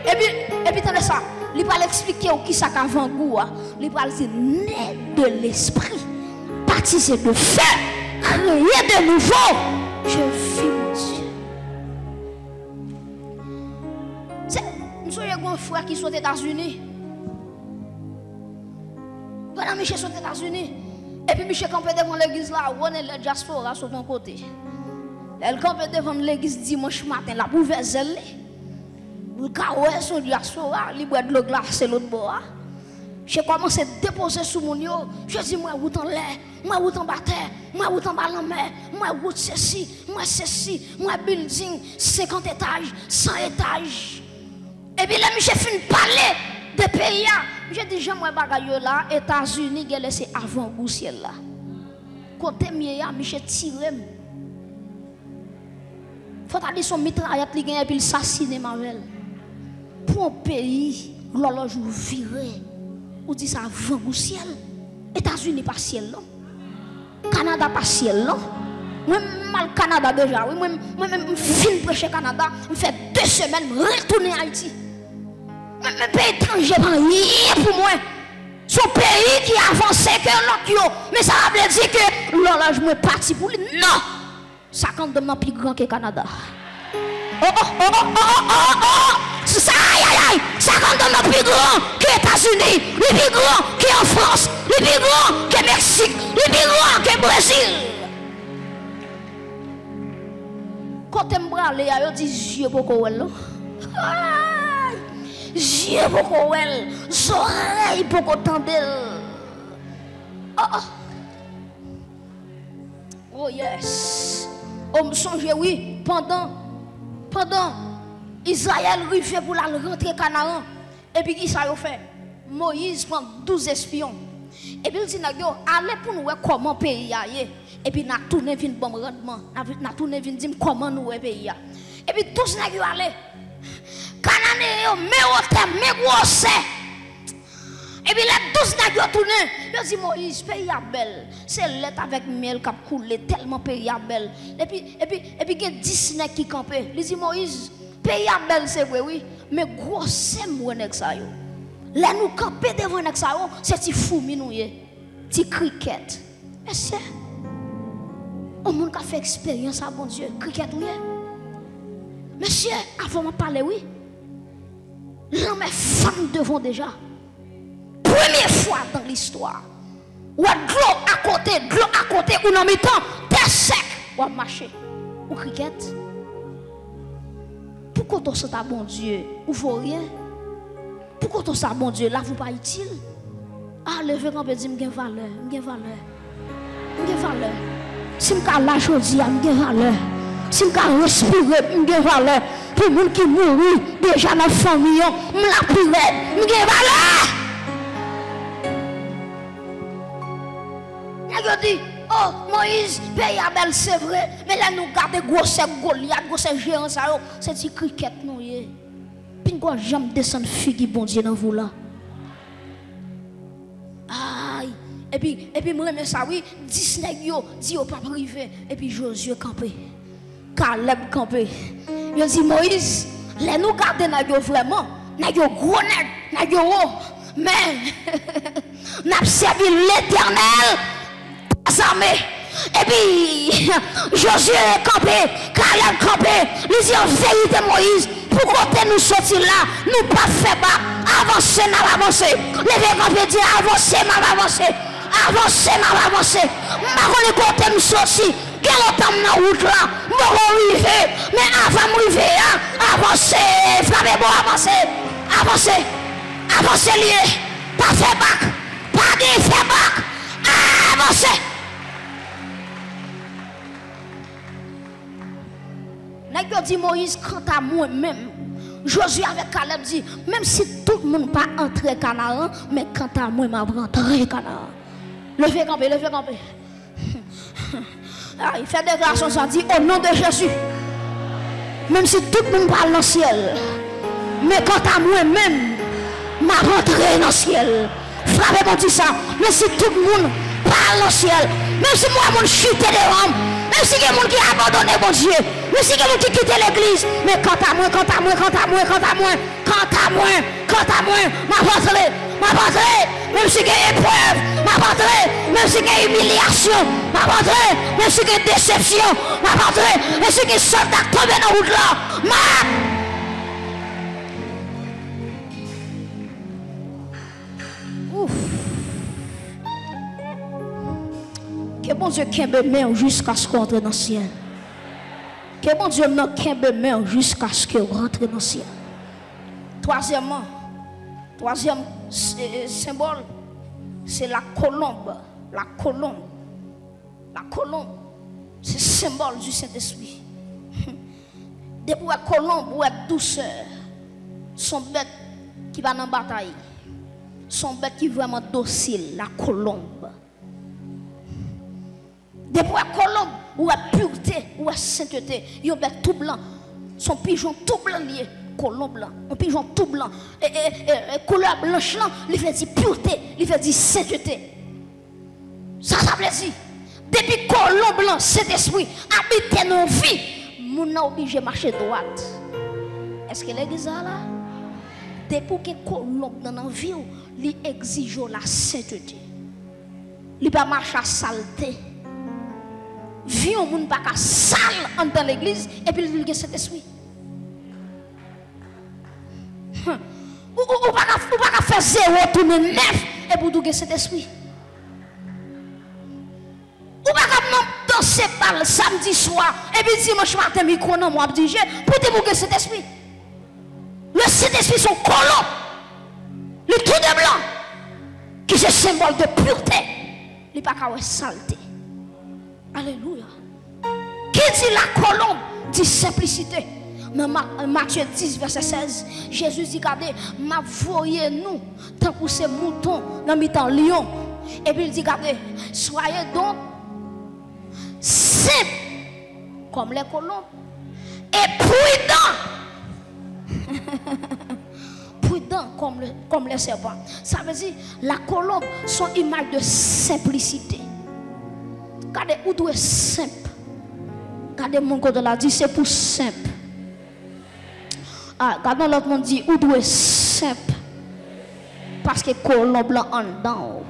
Et puis tenez ça, il va l'expliquer qui ça avant-goût. Il va dire né de l'esprit, baptisé de feu, rien de nouveau. Je vis mon Dieu. Nous sommes un frère qui sont aux États-Unis. Pendant Michel sont aux États-Unis. Et puis Michel campait devant l'église là, on est le diaspora sur ton côté. Elle campait devant l'église dimanche matin, la bouvette zèle. Le caouet son diaspora, il boit de l'eau glacée l'autre bord. J'ai commencé à déposer sous mon yo. Je dis moi route en l'air, moi route en bataille, moi route en bas en mer, moi route ceci, moi building 50 étages, 100 étages. Et puis là Michel fin parler de pays. Je dis, j'aimerais bagaille là, États-Unis, il laissé avant goût ciel là. Côté mieux, Michel tiré. Faut aller son mitraillette li gagne et puis il assassine Manuel. Pour un pays, l'horloge viré. Ou dit ça avant goût ciel. États-Unis pas ciel non. Canada pas ciel non. Moi mal Canada déjà, oui, moi même fin prêcher Canada, me fait 2 semaines retourner à Haïti. Mais pays étranger, rien pour moi. Son pays qui avance que l'autre, mais ça veut dire que l'horloge est parti pour lui. Non! Ça compte de plus grand que le Canada. Ça, ça compte de plus grand que les États-Unis, le plus grand que en France, le plus grand que Mexique, le plus grand que Brésil. côté m'brale yo dit Dieu beaucoup elle. Dieu beaucoup elle, oreilles beaucoup tendel. Oh yes. On me songe oui pendant Israël arrivait pour la rentrer Canaan et puis qui ça a fait? Moïse prend 12 espions. Et puis il dit allez pour nous voir comment pays a et puis n'a tourné vinn bon rendement, n'a tourné vinn dire comment nous pays a. Et puis tous n'a aller. Cananéen mais au terme mais gros. Et puis les 12 n'a tourné, il dit Moïse pays a belle. C'est lettre avec miel qui a coulé tellement pays a belle. Et puis il y a 10 nèg qui campé. Il dit Moïse pays a belle c'est vrai oui, mais gros c'est moi nèg ça yo. Là nous camper devant nèg ça yo, c'est ti fourmi nou yé, ti cricket. Monsieur on monde qui fait expérience à bon Dieu, cricket oui. Monsieur, avant de parler oui. Là mes femmes devant déjà. Première fois dans l'histoire. Ou de l'eau à côté, ou en mettant terre sec, ou marcher. Ou cricket. Pourquoi tu ça bon Dieu? Ou vaut rien? Pourquoi tu ça bon Dieu? Là, vous pas utile? Ah, levez quand on dit, m'gen valeur, m'gen valeur. M'gen valeur. Si m'ka la jodi, m'gen valeur. Si m'ka respirer, m'gen valeur. Pour les gens qui mourent, déjà dans la famille, m'la pirate, m'gen valeur. Il dit, oh Moïse, pays à belle, c'est vrai, mais là nous gardons gros Goliath, gros géant, c'est petit cricket nous. Puis nous jamais descendre figue bon Dieu dans vous là. Aïe, et puis moi mais ça oui, 10 nèg yo, dit au pas privé, et puis Josué campé. Caleb campé. Il dit Moïse, là nous gardons nèg yo vraiment, nèg yo gros nèg yo haut, mais n'a servi l'Éternel. Et puis Josué est campé, Caleb campé, il dit en vérité Moïse, pourquoi nous sortir là, nous pas faire avancer, avancer. Les campé dit avancer, avancer, avancer, avancer. Je ne sais pas nous sortir, quel temps dans la route là, je vais arriver, mais avant de arriver, avancer, frappez-moi, avancer, avancer, avancer lié, pas faire bac, pas de faire bac, avancer. N'a dit Moïse, quant à moi-même, Josué avec Caleb dit, même si tout le monde pas entré Canaan, mais quant à moi, je vais rentrer Canaan. Levez camper, levez camper. Il fait déclaration, ça dit, au nom de Jésus, même si tout le monde parle dans le ciel, mais quant à moi-même, je vais rentrer dans le ciel. Frappez-moi dit ça, mais si tout le monde parle dans le ciel, même si moi, je chute devant, même si il y a des gens qui ont abandonné mon Dieu, même si il y a des gens qui quittent l'église, mais quant à moi, quant à moi, quant à moi, quant à moi, quant à moi, quant à moi, m'avancerai, même si il y a épreuve, m'avancerai, même si il y a humiliation, m'avancerai, même si il y a déception, m'avancerai, même si il y a soldat tombé dans la route là, Ouf. Que bon Dieu qui main jusqu'à ce qu'on entre dans le ciel. Que bon Dieu n'a qu'un main jusqu'à ce qu'on rentre dans le ciel. Troisième symbole, c'est la colombe. La colombe. La colombe, c'est le symbole du Saint-Esprit. Depuis la colombe ou la douceur, son bête qui va dans la bataille, son bête qui est vraiment docile, la colombe. Depuis la colombe, ou la pureté, ou la sainteté, il y a tout blanc, son pigeon tout blanc lié, colombe blanc, un pigeon tout blanc, couleur blanche là, il fait dire pureté, il fait dire sainteté. Ça veut dire, depuis colombe blanc, cet esprit habite nos vies, nous sommes obligés de marcher droite. Est-ce que l'église là? Depuis que colombe dans nos vies, il exige la sainteté. Il ne peut pas marcher à saleté. Vie au monde pas sale dans l'église et puis il y a cet esprit. Ou pas faire zéro tourner neuf et pour tout cet esprit. Ou pas danser commencé par le samedi soir, et puis dimanche matin, micro non, moi, je dis, pour débouquer cet esprit. Le Saint-Esprit, son colon, le tout de blanc, qui est symbole de pureté, il n'est pas qu'à saleté. Alléluia. Qui dit la colombe, dit simplicité. Dans Matthieu 10, verset 16, Jésus dit, regardez, m'a voyé nous, tant que ces moutons dans mi-temps lion. Et puis il dit, regardez, soyez donc simples comme les colombes et prudents. Prudents comme les serpents. Ça veut dire, la colombe, son image de simplicité. Regardez, où doit être simple. Regardez mon côté là, dit, c'est pour simple. Ah, regardez l'autre monde dit, où doit être simple. Parce que colombe blanc en dedans.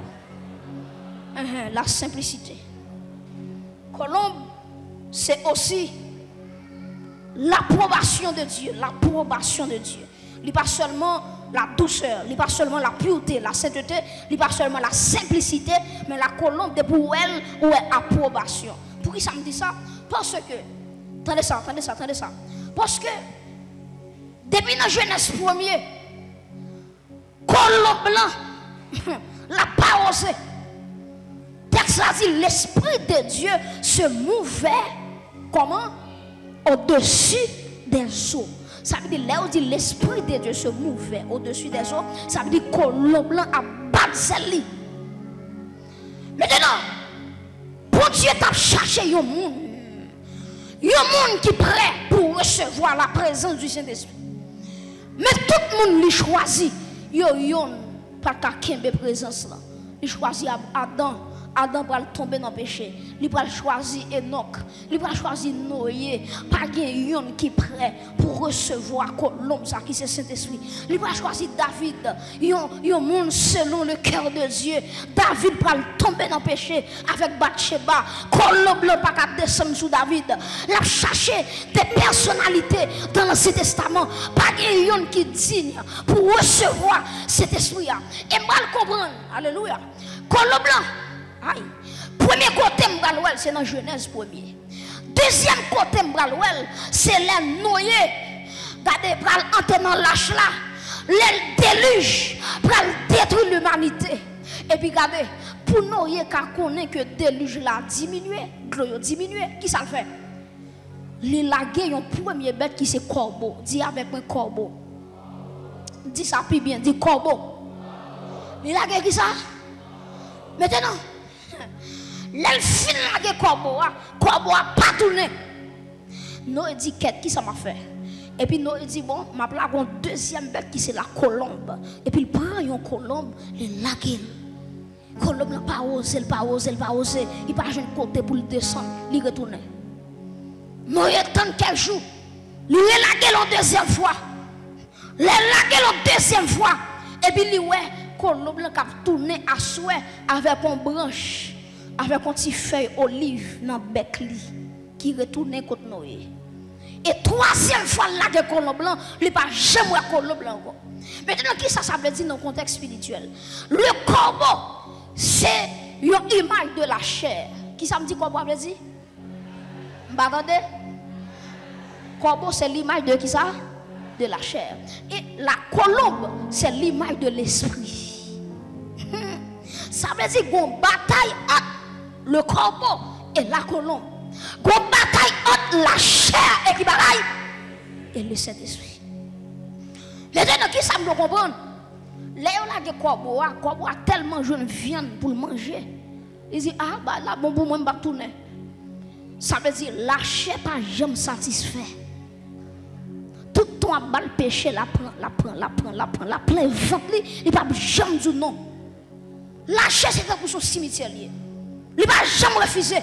La simplicité. Colombe, c'est aussi l'approbation de Dieu. L'approbation de Dieu. Il n'est pas seulement la douceur, il n'est pas seulement la pureté, la sainteté, il n'est pas seulement la simplicité, mais la colombe de pour elle ou approbation. Pour qui ça me dit ça? Parce que, attendez ça. Parce que, depuis la Genèse premier, colombe blanc, la pas osé. Texte a dit, l'Esprit de Dieu se mouvait, comment? Au-dessus des eaux. Ça veut dire, là où dit l'Esprit de Dieu se mouvait au-dessus des eaux, ça veut dire colombe blanc a battu. Maintenant, pour Dieu t'a cherché un monde qui est prêt pour recevoir la présence du Saint-Esprit. Mais tout le monde lui choisit, yon pas qu'à présence là. Il choisit Adam. Adam va tomber dans le péché. Il va choisir Enoch. Il va choisir Noé. Pas quelqu'un qui est prêt pour recevoir l'homme qui c'est Saint-Esprit. Il va choisir David. Un monde selon le cœur de Dieu. David va tomber dans le péché avec Bathsheba. L'homme ne va pas descendre sous David. Il a cherché des personnalités dans l'Ancien Testament. Pas quelqu'un qui est digne pour recevoir cet esprit. Et mal comprendre. Alléluia. Colombe blanc. Aïe. Premier côté m'bral c'est dans Genèse premier. Deuxième côté m'bral c'est les noyés. Regardez pral entrer dans lâche là. Les déluge pral détruire l'humanité. Et puis regardez pour noyer qu'à connaître que déluge là diminué, l'eau diminué, qui ça le fait? Il lagué un premier bête qui c'est corbeau. Dis avec un corbeau. Dis ça plus bien, dis corbeau. Il lagué qui ça? Maintenant l'elfine la corbeau a pas tourné. Noé dit qui ça m'a fait. Et puis Noé dit bon, m'a plaqué une deuxième bête qui c'est la colombe. Et puis il prend une colombe, il lague. Colombe n'a pas osé, il pas un côté pour le descendre, il retourne. Noé attend quelques jours. Il lague la deuxième fois. Il lague la deuxième fois. Et puis il ouais, colombe qui a tourné à souhait avec une branche. Avec un petit feuille olive dans le bec qui retourne contre Noé. Et troisième fois, là, le colombe blanc, il n'a pas jamais le colombe blanc. Maintenant, qui ça veut dire dans le contexte spirituel? Le corbeau, c'est une image de la chair. Qui ça me dit corbeau veut dire? M'attendez? Corbeau, c'est l'image de qui ça? De la chair. Et la colombe, c'est l'image de l'esprit. Ça veut dire qu'on bataille entre le corbeau et la colombe. Qu'on bataille entre la chair et qui bataille et le Saint-Esprit. Maintenant, qui ça me comprendre? Là, on a des corbeaux, corbeau a tellement jeune viande pour le manger. Il dit, ah, bah là, bon, pour moi, je vais tourner. Ça veut dire, la chair pas jamais satisfait. Tout ton bal péché, la prend, ventre, il va jamais dire non. La chair, c'est pour son cimetière. Il va jamais refuser.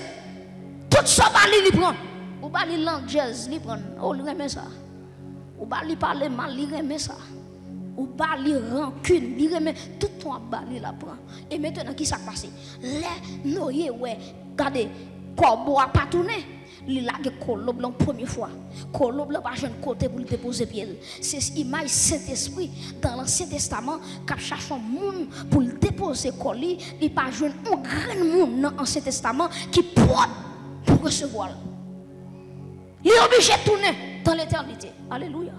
Tout ça, il prend. Ou pas il jazz, il prend. Oh, il remet ça. Ou pas il parle mal, il remet ça. Ou pas il rancune, il remet tout ton bal, il la prend. Et maintenant, qui s'est passé? Les noyés, ouais, regardez, corbeau a pas tourné. Il a gagné colombe la première fois. Colombe la pas un côté pour le déposer pied. C'est l'image Saint-Esprit dans l'Ancien Testament qui cherche un monde pour le déposer colis. Il pas un grand monde dans l'Ancien Testament qui porte pour recevoir. Il est obligé de tourner dans l'éternité. Alléluia.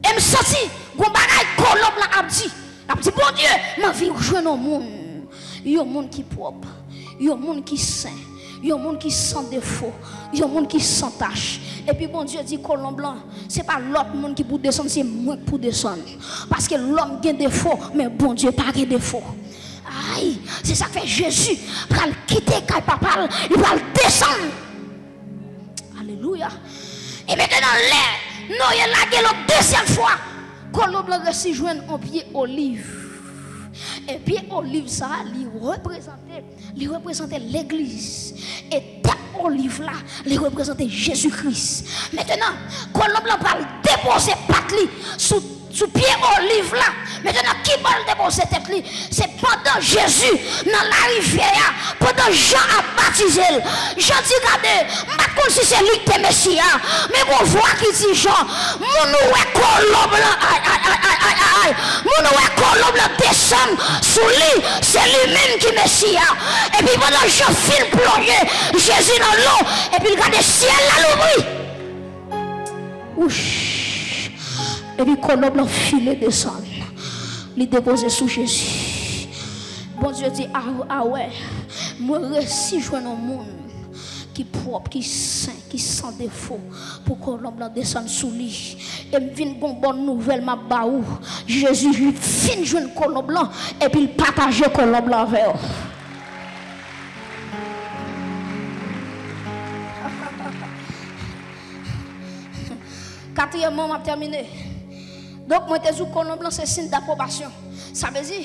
Et me senti, gon bagay colombe là a dit bon Dieu, ma vie rejoindre un monde. Il y a un monde qui est propre, il y a un monde qui est saint, il y a un monde qui sans défaut, il y a un monde qui sans tâche. Et puis bon Dieu dit colombe blanc, c'est pas l'autre monde qui pour descendre, c'est moi pour descendre. Parce que l'homme a des défauts, mais bon Dieu pas de défaut. Aïe, c'est ça que fait Jésus. Pour quitter papa, il va descendre. Alléluia. Et maintenant, l'air, nous y a la deuxième fois. Colombe blanc réussit joindre un pied olive. Et pied olive, ça, il représentait l'église. Et tête olive là, il représentait Jésus-Christ. Maintenant, colombe blanc va déposer patli sous pied olive là. Maintenant, qui va le déposer tête li? C'est pendant Jésus dans la rivière, pendant Jean a baptisé. Jean dit, regardez, je ne sais pas si c'est lui qui est Messie, mais on voit qui dit Jean, mon oué colombe là, mon oué colombe là descend sous lui, c'est lui-même qui est Messie. Et puis pendant Jean file plonger Jésus dans l'eau, et puis regardez le ciel là l'ouvrit. Ouch. Et puis colombe là file descend. Il déposé sous Jésus. Bon Dieu dit, ah ouais, moi réussis jouer dans le monde qui est propre, qui est saint, qui est sans défaut, pour que l'homme descende sous lui. Et me vient une bonne nouvelle, ma baou. Jésus lui fin jouer un colombe blanc et puis il partage le colombe blanc avec eux. Quatrièmement, on terminé. Donc, moi, je dis que colombe blanc, c'est signe d'approbation. Ça veut dire,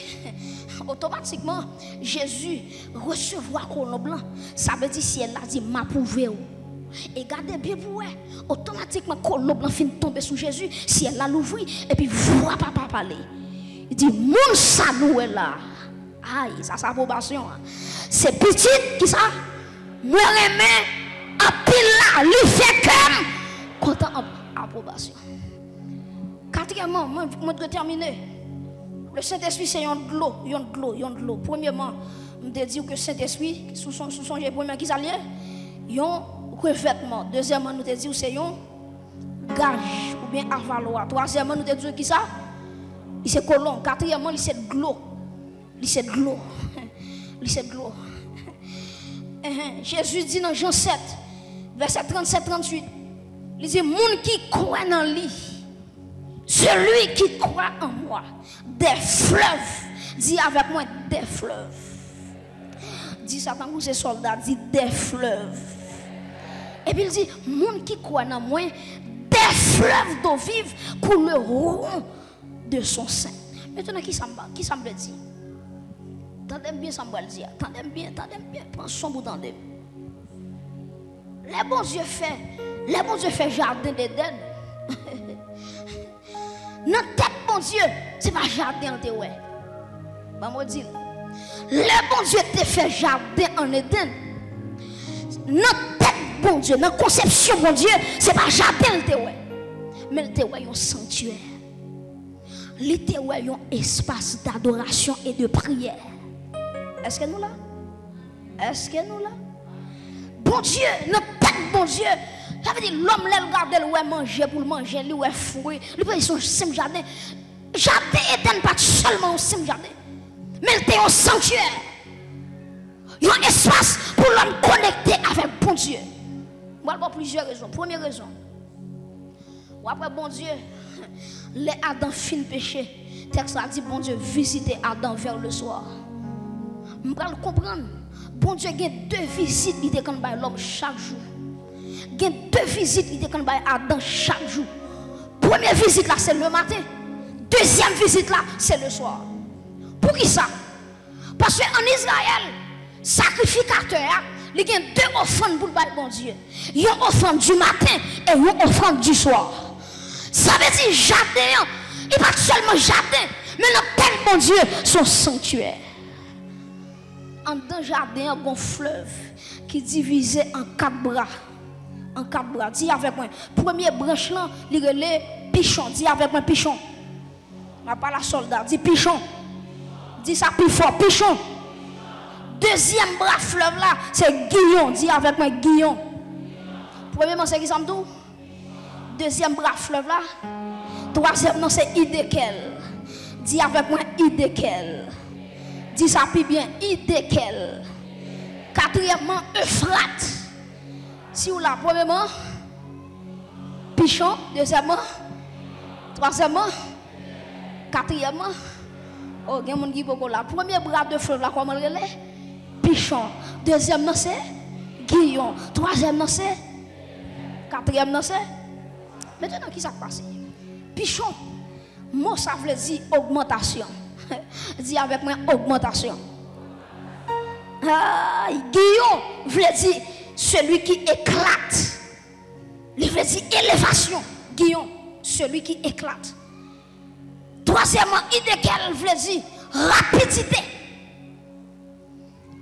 automatiquement, Jésus recevra colombe blanc. Ça veut dire, si elle a dit, m'approuver. Et gardez bien pour elle. Automatiquement, colombe blanc finit tomber sur Jésus. Si elle l'a l'ouvert, et puis, voit papa parler. Il dit, mon sanou est là. Aïe, ça, c'est approbation. C'est petit, qui ça? Moi, remets, en pile là, lui fait comme, content, approbation. Quatrièmement, moi je terminer. Le Saint-Esprit c'est un de l'eau. Premièrement, je te dis que le Saint-Esprit, sous son premier qui s'allie, un revêtement. Deuxièmement, nous te dit que c'est un gage ou bien avaloir. Troisièmement, nous te dit que ça, c'est colon. Quatrièmement, c'est de l'eau. C'est de l'eau. Jésus dit dans Jean 7, verset 37-38, il dit, moun qui croit en lui, celui qui croit en moi, des fleuves, dis avec moi, des fleuves. Dis Satan, vous ces soldats, dis des fleuves. Et puis il dit, moun qui croit en moi, des fleuves d'eau vive couleront de son sein. Maintenant, qui ça me dit? Tendez bien, ça me dire. Tendez bien. Prends son bout d'endem. Les bons yeux fait jardin d'Éden. Notre tête, bon Dieu, c'est pas jardin en ouais. Bah, moi dis. Le bon Dieu te fait jardin en Éden. Notre tête, bon Dieu, notre conception, bon Dieu, c'est pas jardin en ouais. Mais le te ouais un sanctuaire. Le te ouais un espace d'adoration et de prière. Est-ce que nous là? Bon Dieu, notre tête, bon Dieu. Ça veut dire l'homme l'a regardé, le manger pour le manger, lui fouiller. Lui pas son simple jardin. Jardin Éden pas seulement un simple jardin, mais il était un sanctuaire. Il y a un espace pour l'homme connecter avec bon Dieu. Moi, il y a plusieurs raisons. Première raison. Après bon Dieu, les Adam fin péché. Texte a dit bon Dieu visiter Adam vers le soir. Je vais comprendre. Bon Dieu a deux visites, il était quand l'homme chaque jour. Il y a deux visites, il était quand Adam chaque jour. Première visite là, c'est le matin. Deuxième visite là, c'est le soir. Pour qui ça? Parce qu'en Israël, sacrificateur, il y a deux offrandes pour le bon Dieu. Il y a une offrande du matin et une offrande du soir. Ça veut dire jardin, il n'y a pas seulement jardin, mais notre bon Dieu, son sanctuaire. En dans jardin, il y a un fleuve qui est divisé en 4 bras. En 4 bras. Dis avec moi. Premier branche là, il relève pichon. Dis avec moi pichon. Je ne parle pas la soldat. Dis pichon. Dis ça plus fort. Pichon. Deuxième bras fleuve là, c'est Guillon. Dis avec moi Guillon. Premièrement, c'est qui ça me dit? Deuxième bras fleuve là. Troisièmement, c'est Idékel. Dis avec moi Idékel. Dis ça plus bien, Idékel. Quatrièmement, Euphrate. Si vous la premièrement, Pichon. Deuxièmement, troisièmement, quatrièmement, oh, il y a des gens qui sont là. Premier bras de fleuve là, comment le relais? Pichon. Deuxièmement, c'est Guillon. Troisièmement, c'est. Quatrièmement, c'est. Maintenant, qui s'est passé? Pichon. Moi, ça veut dire augmentation. Dis avec moi augmentation. Ah, Guillaume veut dire celui qui éclate. Il veut dire élévation. Guillaume, celui qui éclate. Troisièmement, Idékel veut dire rapidité.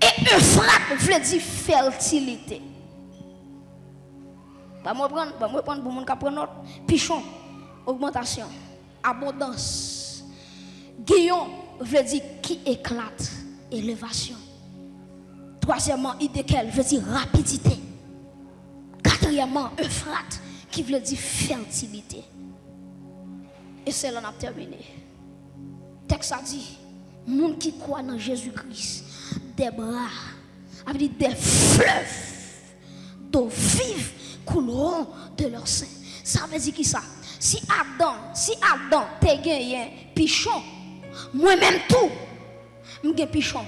Et Euphrate veut dire fertilité. Pas moi prendre pour mon cap prendre note. Pichon, augmentation, abondance. Guillaume veut dire qui éclate, élévation. Troisièmement, Idékel veut dire rapidité. Quatrièmement, Euphrate qui veut dire fertilité. Et c'est là qu'on a terminé. Le texte a dit, monde qui croit dans Jésus-Christ, des bras, avec des fleuves d'eau vive couleront de leur sein. Ça veut dire qui ça? Si Adam t'a gagné pichon, moi-même tout, j'ai pichon.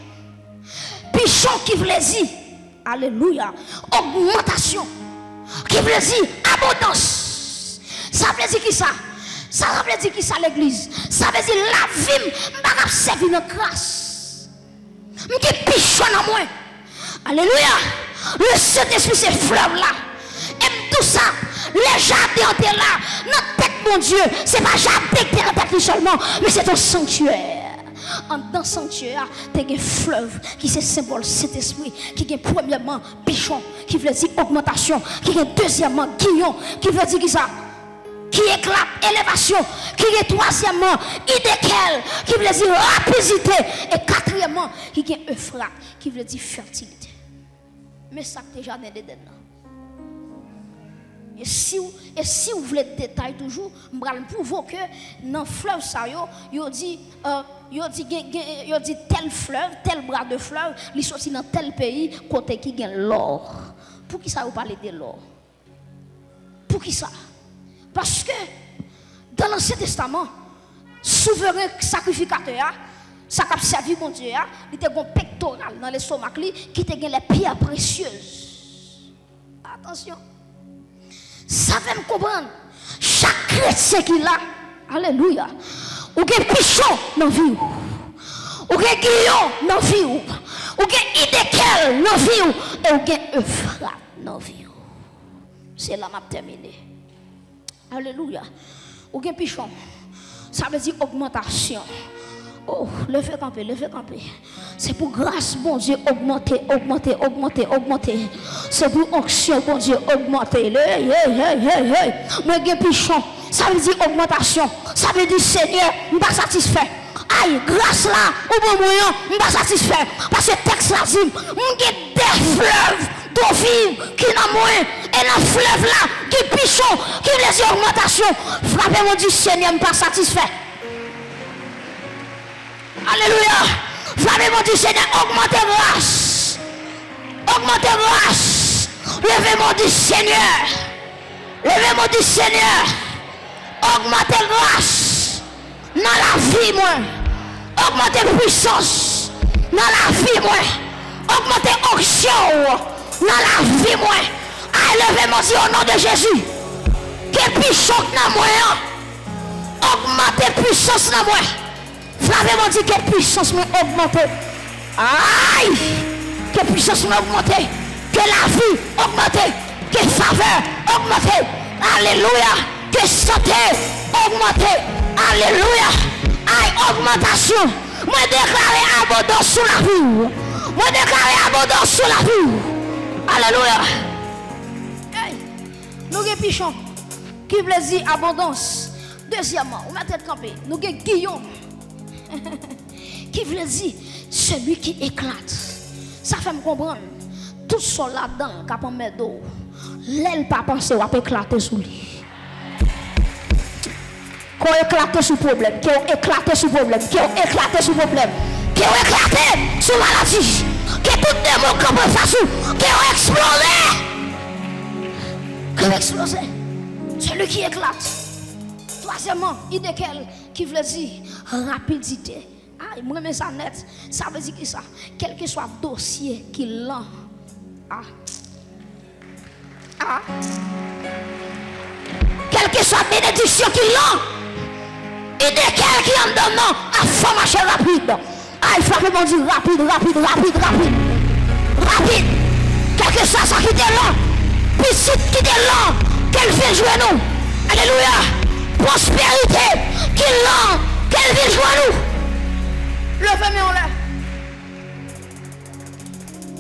Pichon qui veut dire, alléluia, augmentation, qui veut dire abondance. Ça veut dire qui ça? Ça veut dire qui ça l'église? Ça veut dire la vie, je vais servir dans grâce. Je suis pichon en moi. Alléluia. Le Saint-Esprit, c'est fleuve là. Et tout ça, les jardins sont là. Notre tête, mon Dieu, ce n'est pas jardin qui est en tête seulement, mais c'est un sanctuaire. En dans le sanctuaire, tu as un fleuve qui est symbole cet esprit, qui est premièrement pichon, qui veut dire augmentation, qui est deuxièmement guillon, qui veut dire qui ça? Qui éclate, élévation, qui est troisièmement Idékel, qui veut dire rapidité, et quatrièmement, qui est Euphrate, qui veut dire fertilité. Mais ça que déjà dans l'Éden. Et si vous voulez des détails toujours, je vais prouver que dans le fleuve, il dit tel fleuve, tel bras de fleuve, il sorti dans tel pays, côté qui gagne l'or. Pour qui ça vous parlez de l'or? Pour qui ça? Parce que dans l'Ancien Testament, souverain sacrificateur, ça a servi mon Dieu, il était un pectoral dans l'estomac qui était les pierres précieuses. Attention. Ça va me comprendre. Chaque chrétien qui a, alléluia, ou un pichon dans la vie, ou un guillon dans la vie, ou un Idékel dans la vie, et ou un Euphrate dans la vie. C'est là que je terminé. Alléluia. Ou un pichon, ça veut dire augmentation. Oh, levez camper, levez camper. C'est pour grâce, bon Dieu, augmenter. C'est pour onction, bon Dieu, augmenter. Moi, j'ai pichon. Ça veut dire augmentation. Ça veut dire Seigneur, je ne suis pas satisfait. Aïe, grâce là, au bon moyen, je ne suis pas satisfait. Parce que le texte là dit, j'ai des fleuves d'eau vive qui n'ont moins. Et le fleuve là, qui pichon, qui veut dire augmentation. Frappez-moi du Seigneur, je ne suis pas satisfait. Alléluia. Flammez-moi du Seigneur, augmentez grâce. Augmentez grâce. Levez-moi du Seigneur. Levez-moi du Seigneur. Augmentez grâce. Dans la vie, moi. Augmentez puissance. Dans la vie, moi. Augmentez onction. Dans la vie, moi. Levez-moi au nom de Jésus. Que puissance dans moi. Augmentez puissance dans moi. Flavez-moi dit que puissance m'a augmenté. Aïe! Que puissance m'a augmenté. Que la vie augmenté. Que faveur augmenté. Alléluia. Que santé augmenté. Alléluia. Aïe, augmentation. Moi déclaré abondance sur la vie. Moi déclaré abondance sur la vie. Alléluia. Hey, nous avons pichon. Qui veut dire abondance. Deuxièmement, on va tête campée. Nous avons Guillaume. Qui veut dire celui qui éclate, Ça fait me comprendre. Tout ça là-dedans, qui a pas mis d'eau, l'aile pas penser à éclater sous lui. Qui a éclaté sous problème, qui a éclaté sous problème, qui a éclaté sous problème, qui a éclaté sous maladie, qui a tout démon qui a face, qui a explosé. Qui a explosé. Celui qui éclate. Troisièmement, idée qui veut dire rapidité. Ah, moi mais ça net, ça veut dire que ça, quel que soit le dossier qui l'a. Quelle que soit la bénédiction qui l'a, idée qui en donne, à fond marcher rapide. Ah, il faut que l'on dise rapide. Quel que soit ça qui est là, petite qui est là, qu'elle fait jouer nous. Alléluia. Prospérité qui l'a, qu'elle vient jouer nous. Levez-moi en l'air.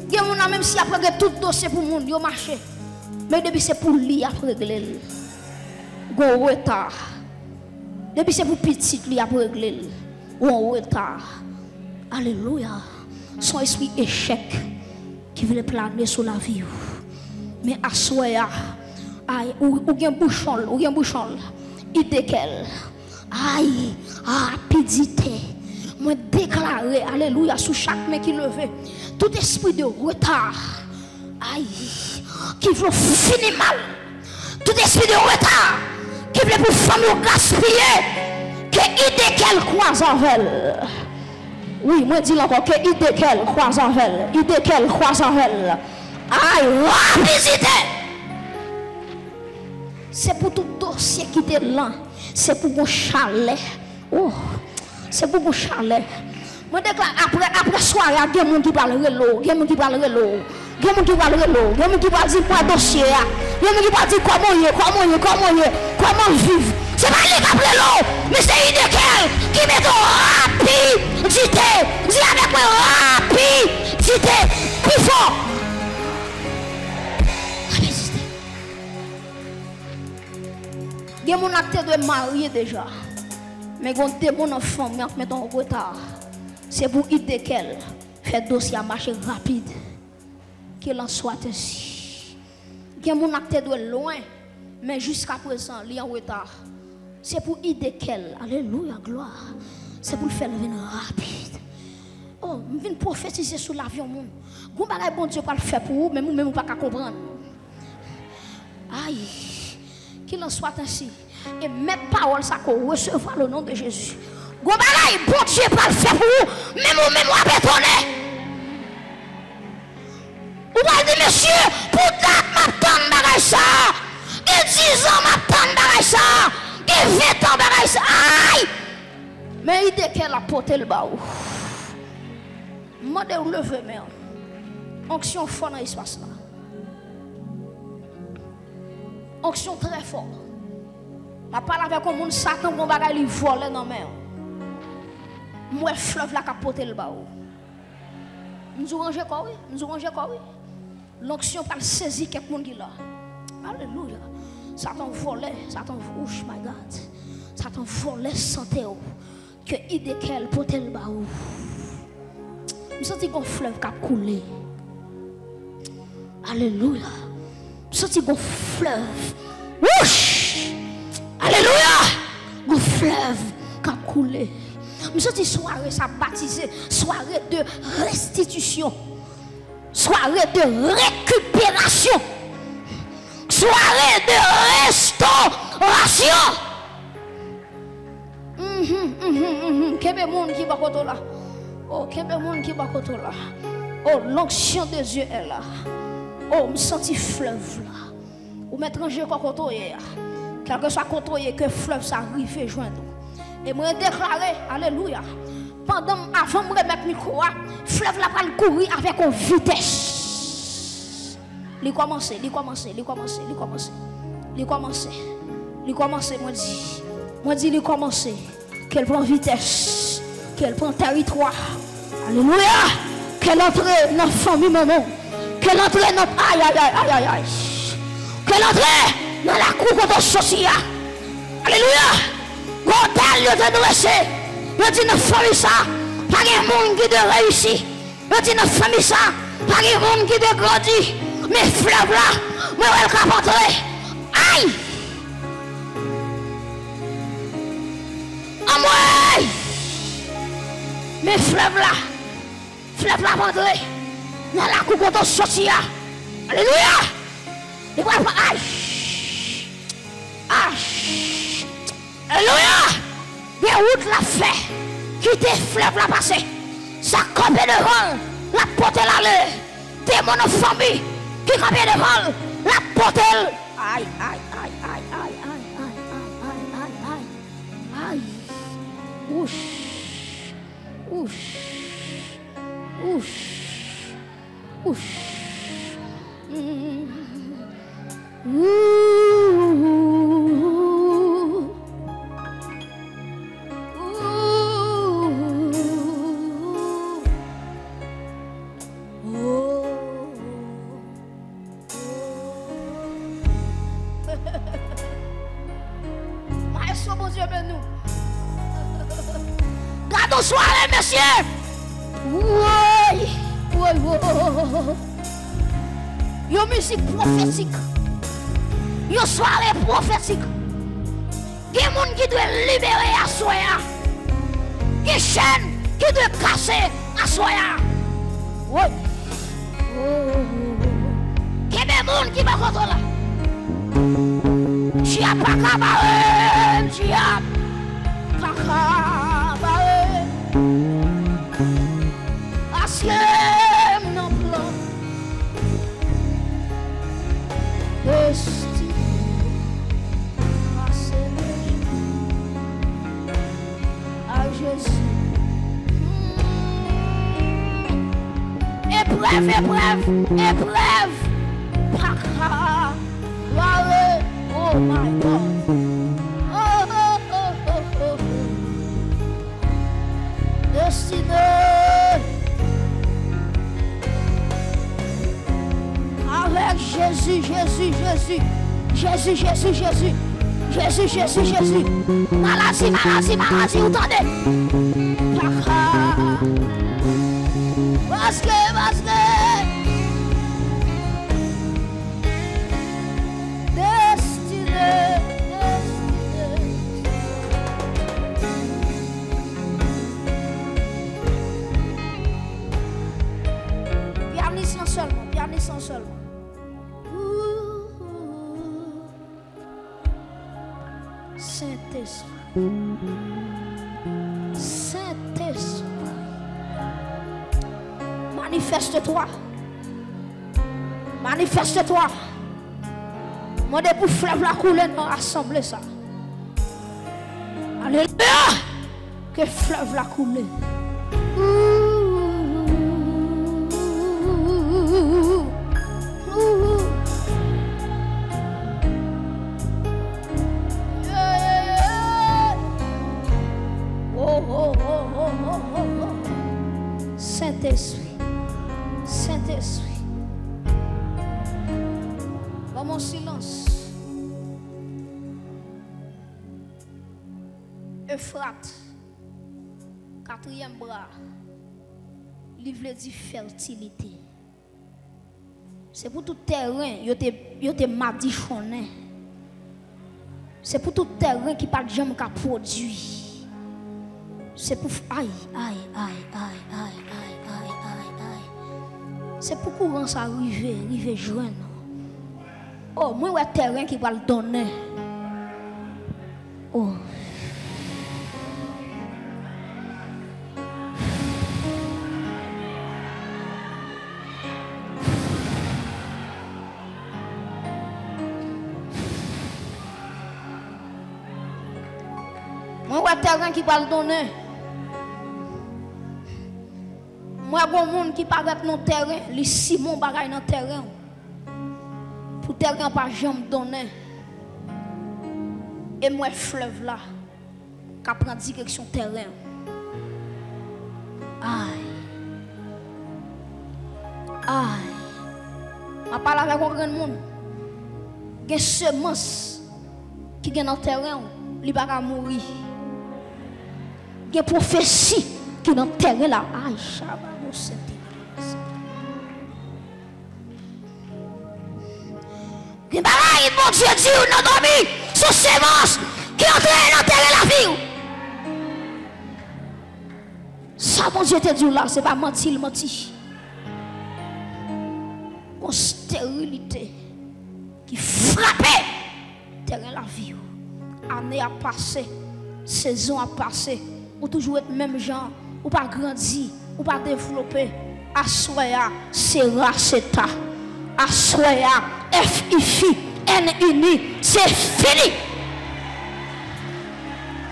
Il y a même si après tout dossier pour le monde, il marché. Mais depuis c'est pour lui après régler. Go retard. Depuis c'est pour petit lui après régler. Ou retard. Alléluia. Son esprit échec qui veut planer sur la vie. Mais à soya, ou bien bouchon, idée qu'elle. Aïe, rapidité. Moi déclarer, alléluia, sous chaque main qui levait, tout esprit de retard, aïe, qui veut finir mal, tout esprit de retard, qui veut pour famille gaspiller, que idée qu'elle croise en elle. Oui, moi dis encore que idée qu'elle croise en elle, idée qu'elle croise en elle. Aïe, rapidité. C'est pour tout dossier qui est là, c'est pour mon chalet. Oh. C'est pour mon chalet. Je déclare après soirée, il y a des gens qui parlent de l'eau, il y a des gens qui parlent de l'eau, il y a des gens qui parlent de l'eau, il y a des gens qui parlent de quoi dossier, il y a des gens qui parlent de comment vivre. Ce n'est pas les qui parlent de l'eau, mais c'est une de qui met rapidité. Dis avec moi rapidité, plus fort. Rapidité. Il y a mon acte de marier déjà. Mais quand tu es mon enfant, mais en retard, c'est pour idée qu'elle fait dossier à marcher rapide. Qu'il en soit ainsi. Il y a mon acte de loin, mais jusqu'à présent, il est en retard. C'est pour idée qu'elle, alléluia, gloire. C'est pour le faire venir rapide. Oh, je viens prophétiser sur l'avion. Vous ne bon Dieu pas le faire pour vous, mais vous ne pouvez pas comprendre. Aïe, qu'il en soit ainsi. Et mes paroles, ça qu'on recevra le nom de Jésus. Bon Dieu pas le faire pour vous, mais vous-même vous bétonné. Vous allez dire, monsieur, pour date m'attendre bagage ça. Et 10 ans m'attendre bagage ça. Et 20 ans bagage ça. Aïe! Mais il dit qu'elle a porté le baou. Moi, de lever, mais onction fort dans l'espace là. Onction très fort. Je parle avec un monde Satan pour bagay li voler dans mer. Moi fleuve la capoter le baou. Nous ranger quoi oui. L'onction pas saisir quelque monde qui là. Alléluia. Satan volait, Satan ouch my God. Satan volait santé que idée qu'elle porter le baou. Nous senti un fleuve qui a coulé. Alléluia. Nous senti un fleuve. Ouch! Alléluia! Le fleuve qui a coulé. Nous sommes soirée, ça baptisé, soirée de restitution, soirée de récupération, soirée de restauration. Quel monde qui va côté là? Oh, quel monde qui va côté là? Oh, l'onction de Dieu est là. Oh, me senti fleuve là. Ou mettre un jeu côté. Quel que soit côté que fleuve ça arrive et joindre. Et moi déclarer, alléluia, avant de me remettre le micro, fleuve la va courir avec une vitesse. Il commence, moi dis, il commence, qu'elle prend vitesse, qu'elle prend territoire. Alléluia, qu'elle entre dans la famille maman, qu'elle entre dans aïe, qu'elle entre dans la cour contre Sosia. Alléluia. Gondal, yo te dressé. Yo dit dans famille ça, pas de monde qui de réussir. Yo dit dans famille ça, Pas de monde qui te grandit. Mais fleuve là, moi elle capoterait. Aïe! En moi! Mais fleuve là, rentrer dans la coupe de sortir. Alléluia! Il va pas. Aïe! Aïe! Alléluia! Les routes la fait. Quitter fleuve la passer. Ça campe devant. La porte l'aller. Démon de famille. Qui campe devant. La porte. Aïe, aïe, aïe, aïe, aïe, aïe, aïe, aïe, aïe, aïe. Ouch. Ouch. Ouch. Ouch. Maestro, bon Dieu, ben nous. Gardons soirée, messieurs. Oui. Une musique prophétique. Une soirée prophétique. Il y a des gens qui doivent libérer à soya. Il y a des chaînes qui doivent casser à soya. Oui. Il y a des gens qui vont contrôler. Tu as pas cabaret. Tu as pas cabaret. Parce que mon plan destiné à s'élever à Jésus. Épreuve. Paka, wale, oh my God. Oh. Destiné. Avec Jésus. Maladie, vous entendez? Parce que. Destiné. Pianissant seulement. Saint-Esprit, manifeste-toi. Moi, pour fleuve la couler dans l'assemblée ça. Alléluia, que fleuve la couler. Saint-Esprit. Dans mon silence. Euphrates. 4e bras. Livre dit fertilité. C'est pour tout terrain, yo te madichonné. C'est pour tout terrain qui pas de jamais qu'à produit. C'est pour aïe. C'est pour courant ça arriver joindre. Oh, moi ouais terrain qui va le donner. Oh. Moi ouais terrain qui va le donner. Moi, bon monde qui paraît dans le terrain, les Simon bagaille dans le terrain. Pour terrain pas jamais donné. Et moi, fleuve là, qui prend direction terrain. Aïe. Je parle avec un grand monde. Il y a des semences qui sont dans le terrain, il ne va pas mourir. Il y a des prophéties qui sont dans le terrain là. Aïe, Shabbat. bagaille, mon Dieu, dit, ou non dormi, son sémence qui entre dans terre la vie. Ça, mon Dieu, te dit là, c'est pas mentir, menti. Une stérilité qui frappait terrain la vie. Année a passé, saison a passé, ou toujours être même gens, ou pas grandi, ou pas développer. Assoya, c'est raceta. Assoya, F-I-F-I, N-I-N-I, c'est fini.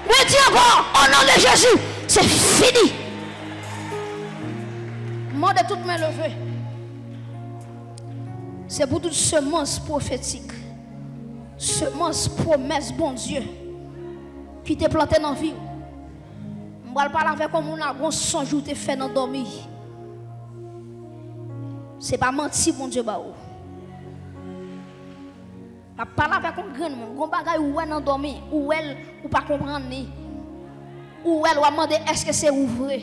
Je dis encore, au nom de Jésus, c'est fini. Moi de toutes mes levées, c'est pour toute semence prophétique, semence promesse, bon Dieu, qui t'est planté dans la vie. Je ne vais pas parler avec comme on a un songe ou te fait dans dormir. Ce n'est pas mentir, mon Dieu. Je parle avec un grand monde, un bagage où elle a dormi, où elle ou pas comprendre, où elle va demander est-ce que c'est ouvert,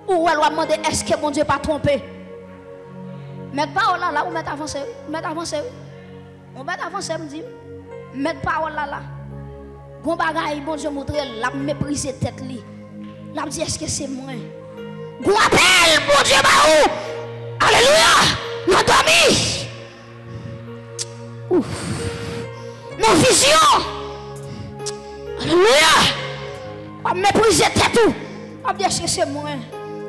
où elle va demander est-ce que mon Dieu pas trompé. Mettre parole là, ou mettre avancé, on met avancé, me dit, mettre parole là. Un bagage, bon Dieu montre, la mépriser tête li, la dit est-ce que c'est moi. Go appel, mon Dieu où. Alléluia! Nous dormi! Ouf! Nos visions! Alléluia! On mépriser tout! On dit est-ce que c'est moi?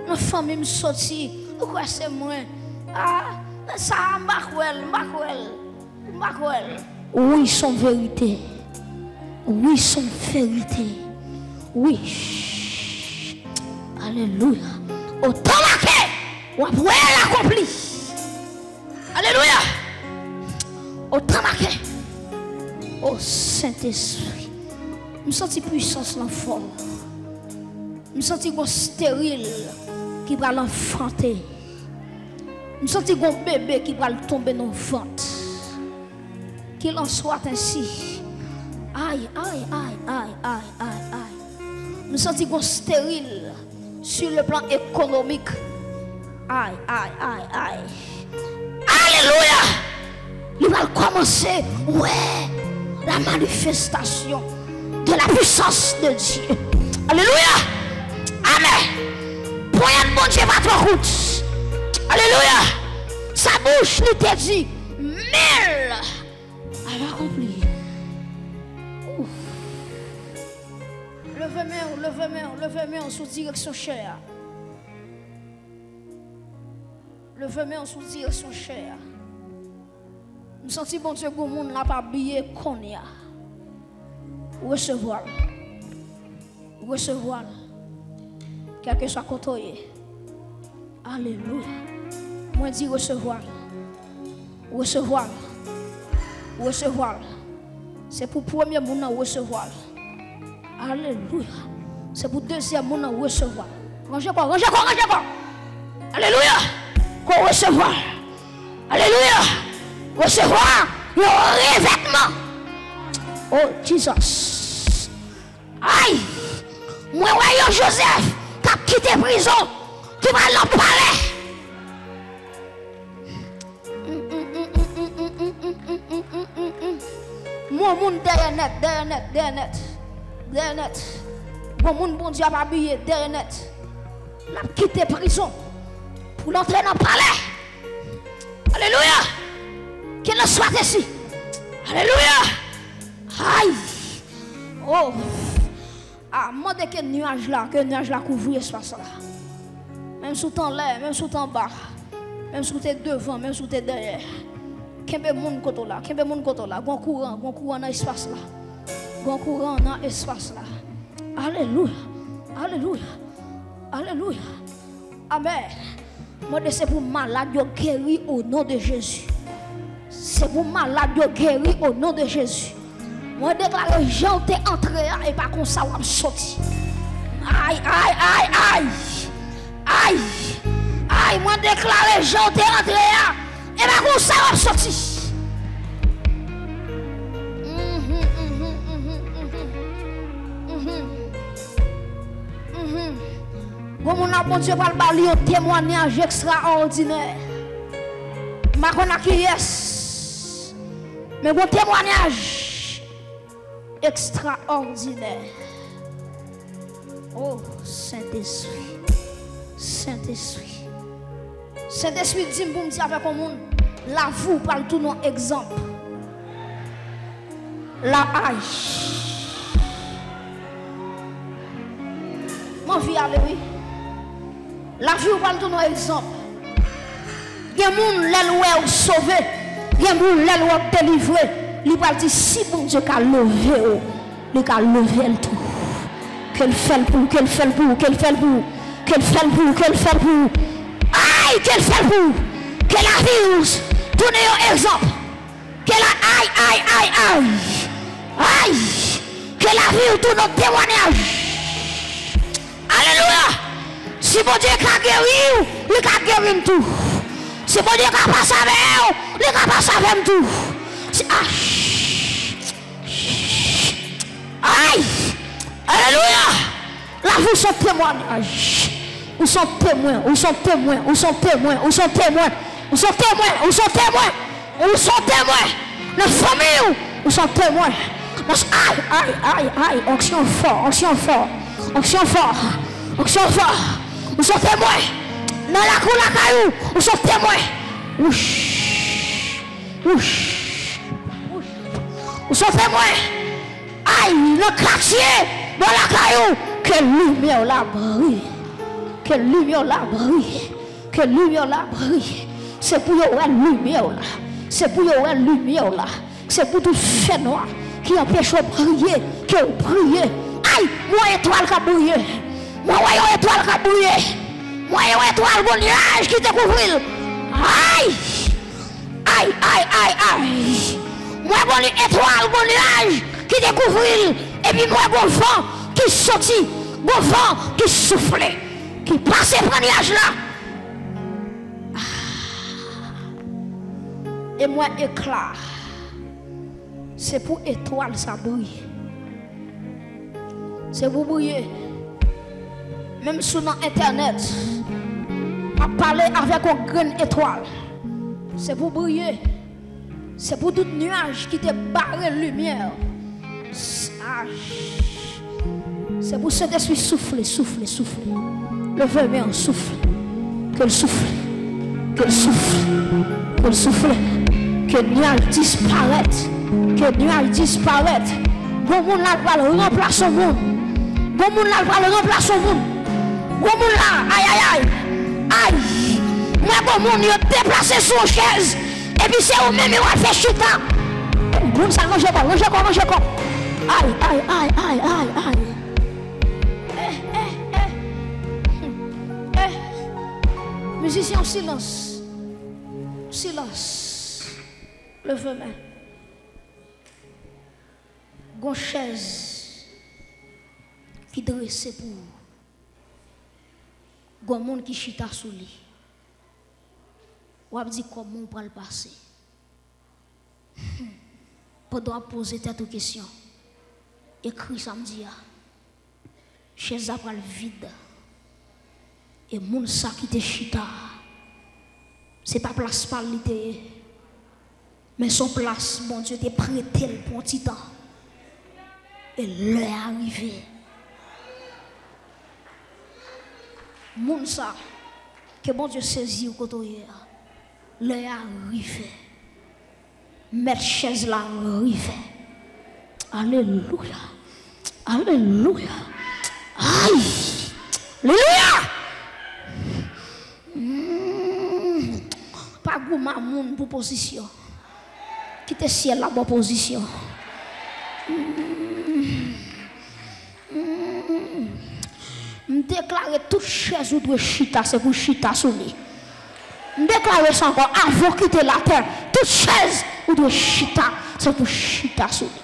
Nos familles me sortent. Pourquoi c'est moi? Ah, ça m'accouelle. Oui, son vérité. Oui, son vérité. Oui. Alléluia. Autant marqué! Ou après l'accompli. Alléluia. Autant marqué. Oh Saint-Esprit. Je me sens puissance l'enfant. Je me sens stérile qui va l'enfanter. Je me sens un bébé qui va tomber dans le ventre. Qu'il en soit ainsi. Aïe. Je me sens stérile sur le plan économique. Aïe. Alléluia. Il va commencer, la manifestation de la puissance de Dieu. Alléluia. Amen. Point de bon Dieu va trop route. Alléluia. Sa bouche lui te dit, mais elle a accompli. Levez-moi sous direction chère. Levez-moi sous direction chère. Je sens bon Dieu que le monde n'a pas habillé qu'on y a. Recevoir. Quel que soit côté. Alléluia. Moi dis recevoir. C'est pour premier monde à recevoir. Alléluia. C'est pour deuxième monde à recevoir. Rangez quoi. Alléluia. Qu'on recevoir. Alléluia. Recevoir le revêtement. Oh Jesus. Aïe. Moi voyons Joseph qui a quitté prison, qui va l'en parler. Mon monde derrière net. Bon monde bon Dieu a habillé derrière net. Il a quitté prison pour l'entrer dans le palais. Alléluia. Qu'il le soit ici. Alléluia. Aïe. Oh. Ah, moi dès que le nuage là couvre l'espace là. Même sous ton l'air, même sous ton bas, même sous tes devant, même sous tes derrière. Qu'est-ce monde côté là, bon courant dans l'espace là. Bon courant dans l'espace là. Alléluia. Amen. Moi c'est pour malade guéri au nom de Jésus. C'est pour malade guéri au nom de Jésus. Moi déclare Jean t'es entré et pas comme ça ou sorti. Aïe. Moi déclare Jean t'es entré et pas comme ça ou sorti. Bon Dieu va le balayer un témoignage extraordinaire. Ma connais qui yes. Mais bon témoignage extraordinaire. Oh, Saint-Esprit. Saint-Esprit. Saint-Esprit dit pour me dire avec le monde, la vous parle tout non exemple. La hache. Mon vie avec lui. La vie parle tout non exemple. Il y a des gens qui sont sauvés. Il y a des gens qui sont délivrés. Il va dire si bon Dieu a levé, il a levé le tout. Qu'elle fait pour, qu'elle fait pour, qu'elle fait pour, qu'elle fait pour, qu'elle fait pour. Aïe, qu'elle fait pour. Qu'elle arrive. Donnez un exemple. Qu'elle a aïe, aïe, aïe, aïe. Aïe. Qu'elle arrive tout notre témoignage. Alléluia. Si mon Dieu a guéri, il a guéri tout. Si mon Dieu a passé avec vous, il a passé avec tout. Aïe. Alléluia. Là, vous sont témoignages. Vous sont témoins, vous sont témoins, vous sont témoins, vous sont témoins, vous sont témoins, vous sont témoins, vous sont témoins. La famille, vous sont témoins. Aïe, aïe, aïe, aïe, onction fort, onction fort, onction fort, onction fort. Vous sont témoins. Dans la cour, la caillou, vous sont témoins. Ouch, ouch, ouch. Vous sont témoins. Aïe, le quartier, dans la caillou, quelle lumière là brille. Quelle lumière là brille. Quelle lumière là brille. C'est pour une lumière là. C'est pour une lumière là. C'est pour tout fait noir qui empêche de briller. Que vous brillez. Aïe, moi étoile qui a brillé. Moi étoile qui a brillé. Moi étoile bon nuage qui découvre. Aïe. Aïe, aïe, aïe, aïe. Moi bon étoile bon nuage qui découvre. Et puis moi bon vent qui sortit. Bon vent qui soufflait. Qui passe par nuage là. Et moi éclat. C'est pour étoile ça brille. C'est pour briller. Même sur internet, à parler avec une grande étoile. C'est pour briller. C'est pour tout nuage qui te barre la lumière. C'est pour cet esprit souffler, souffler, souffler. Le feu bien souffle. Qu'elle souffle. Qu'elle souffle. Qu'elle souffle. Que le nuage disparaisse. Que le nuage disparaisse. Bon monde là va le remplacer au monde. Bon monde là va le remplacer au monde. Bon monde là, aïe aïe aïe. Aïe. Moi bon monde il déplacé sur chaise. Et puis c'est au même il va faire chuta. Bon ça mange quoi, mange quoi, mange quoi. Aïe aïe aïe aïe aïe aïe. Musicien, silence. Silence. Levez main. Gon chaise qui dresse pour vous. Gon monde qui chita sous lui. Ou a dit comment on va le passer. Pendant poser cette question. Écrit samedi. Chaise a le vide. Et moun sa qui te chita, c'est pas place par l'ité, mais son place, mon Dieu, te prêté pour un petit temps. Et l'heure est arrivée. Moun sa, que mon Dieu saisit au côté, l'heure est arrivée. Mettre chaise là arrivée. Alléluia. Alléluia. Aïe. Alléluia. Pas goût mamoun pour position. Quitte ciel la bonne position. Déclarer toute chaise ou doit chita, c'est pour chita sur lui. Déclarer ça encore avant quitter la terre. Toute chaise ou doit chita, c'est pour chita sur lui.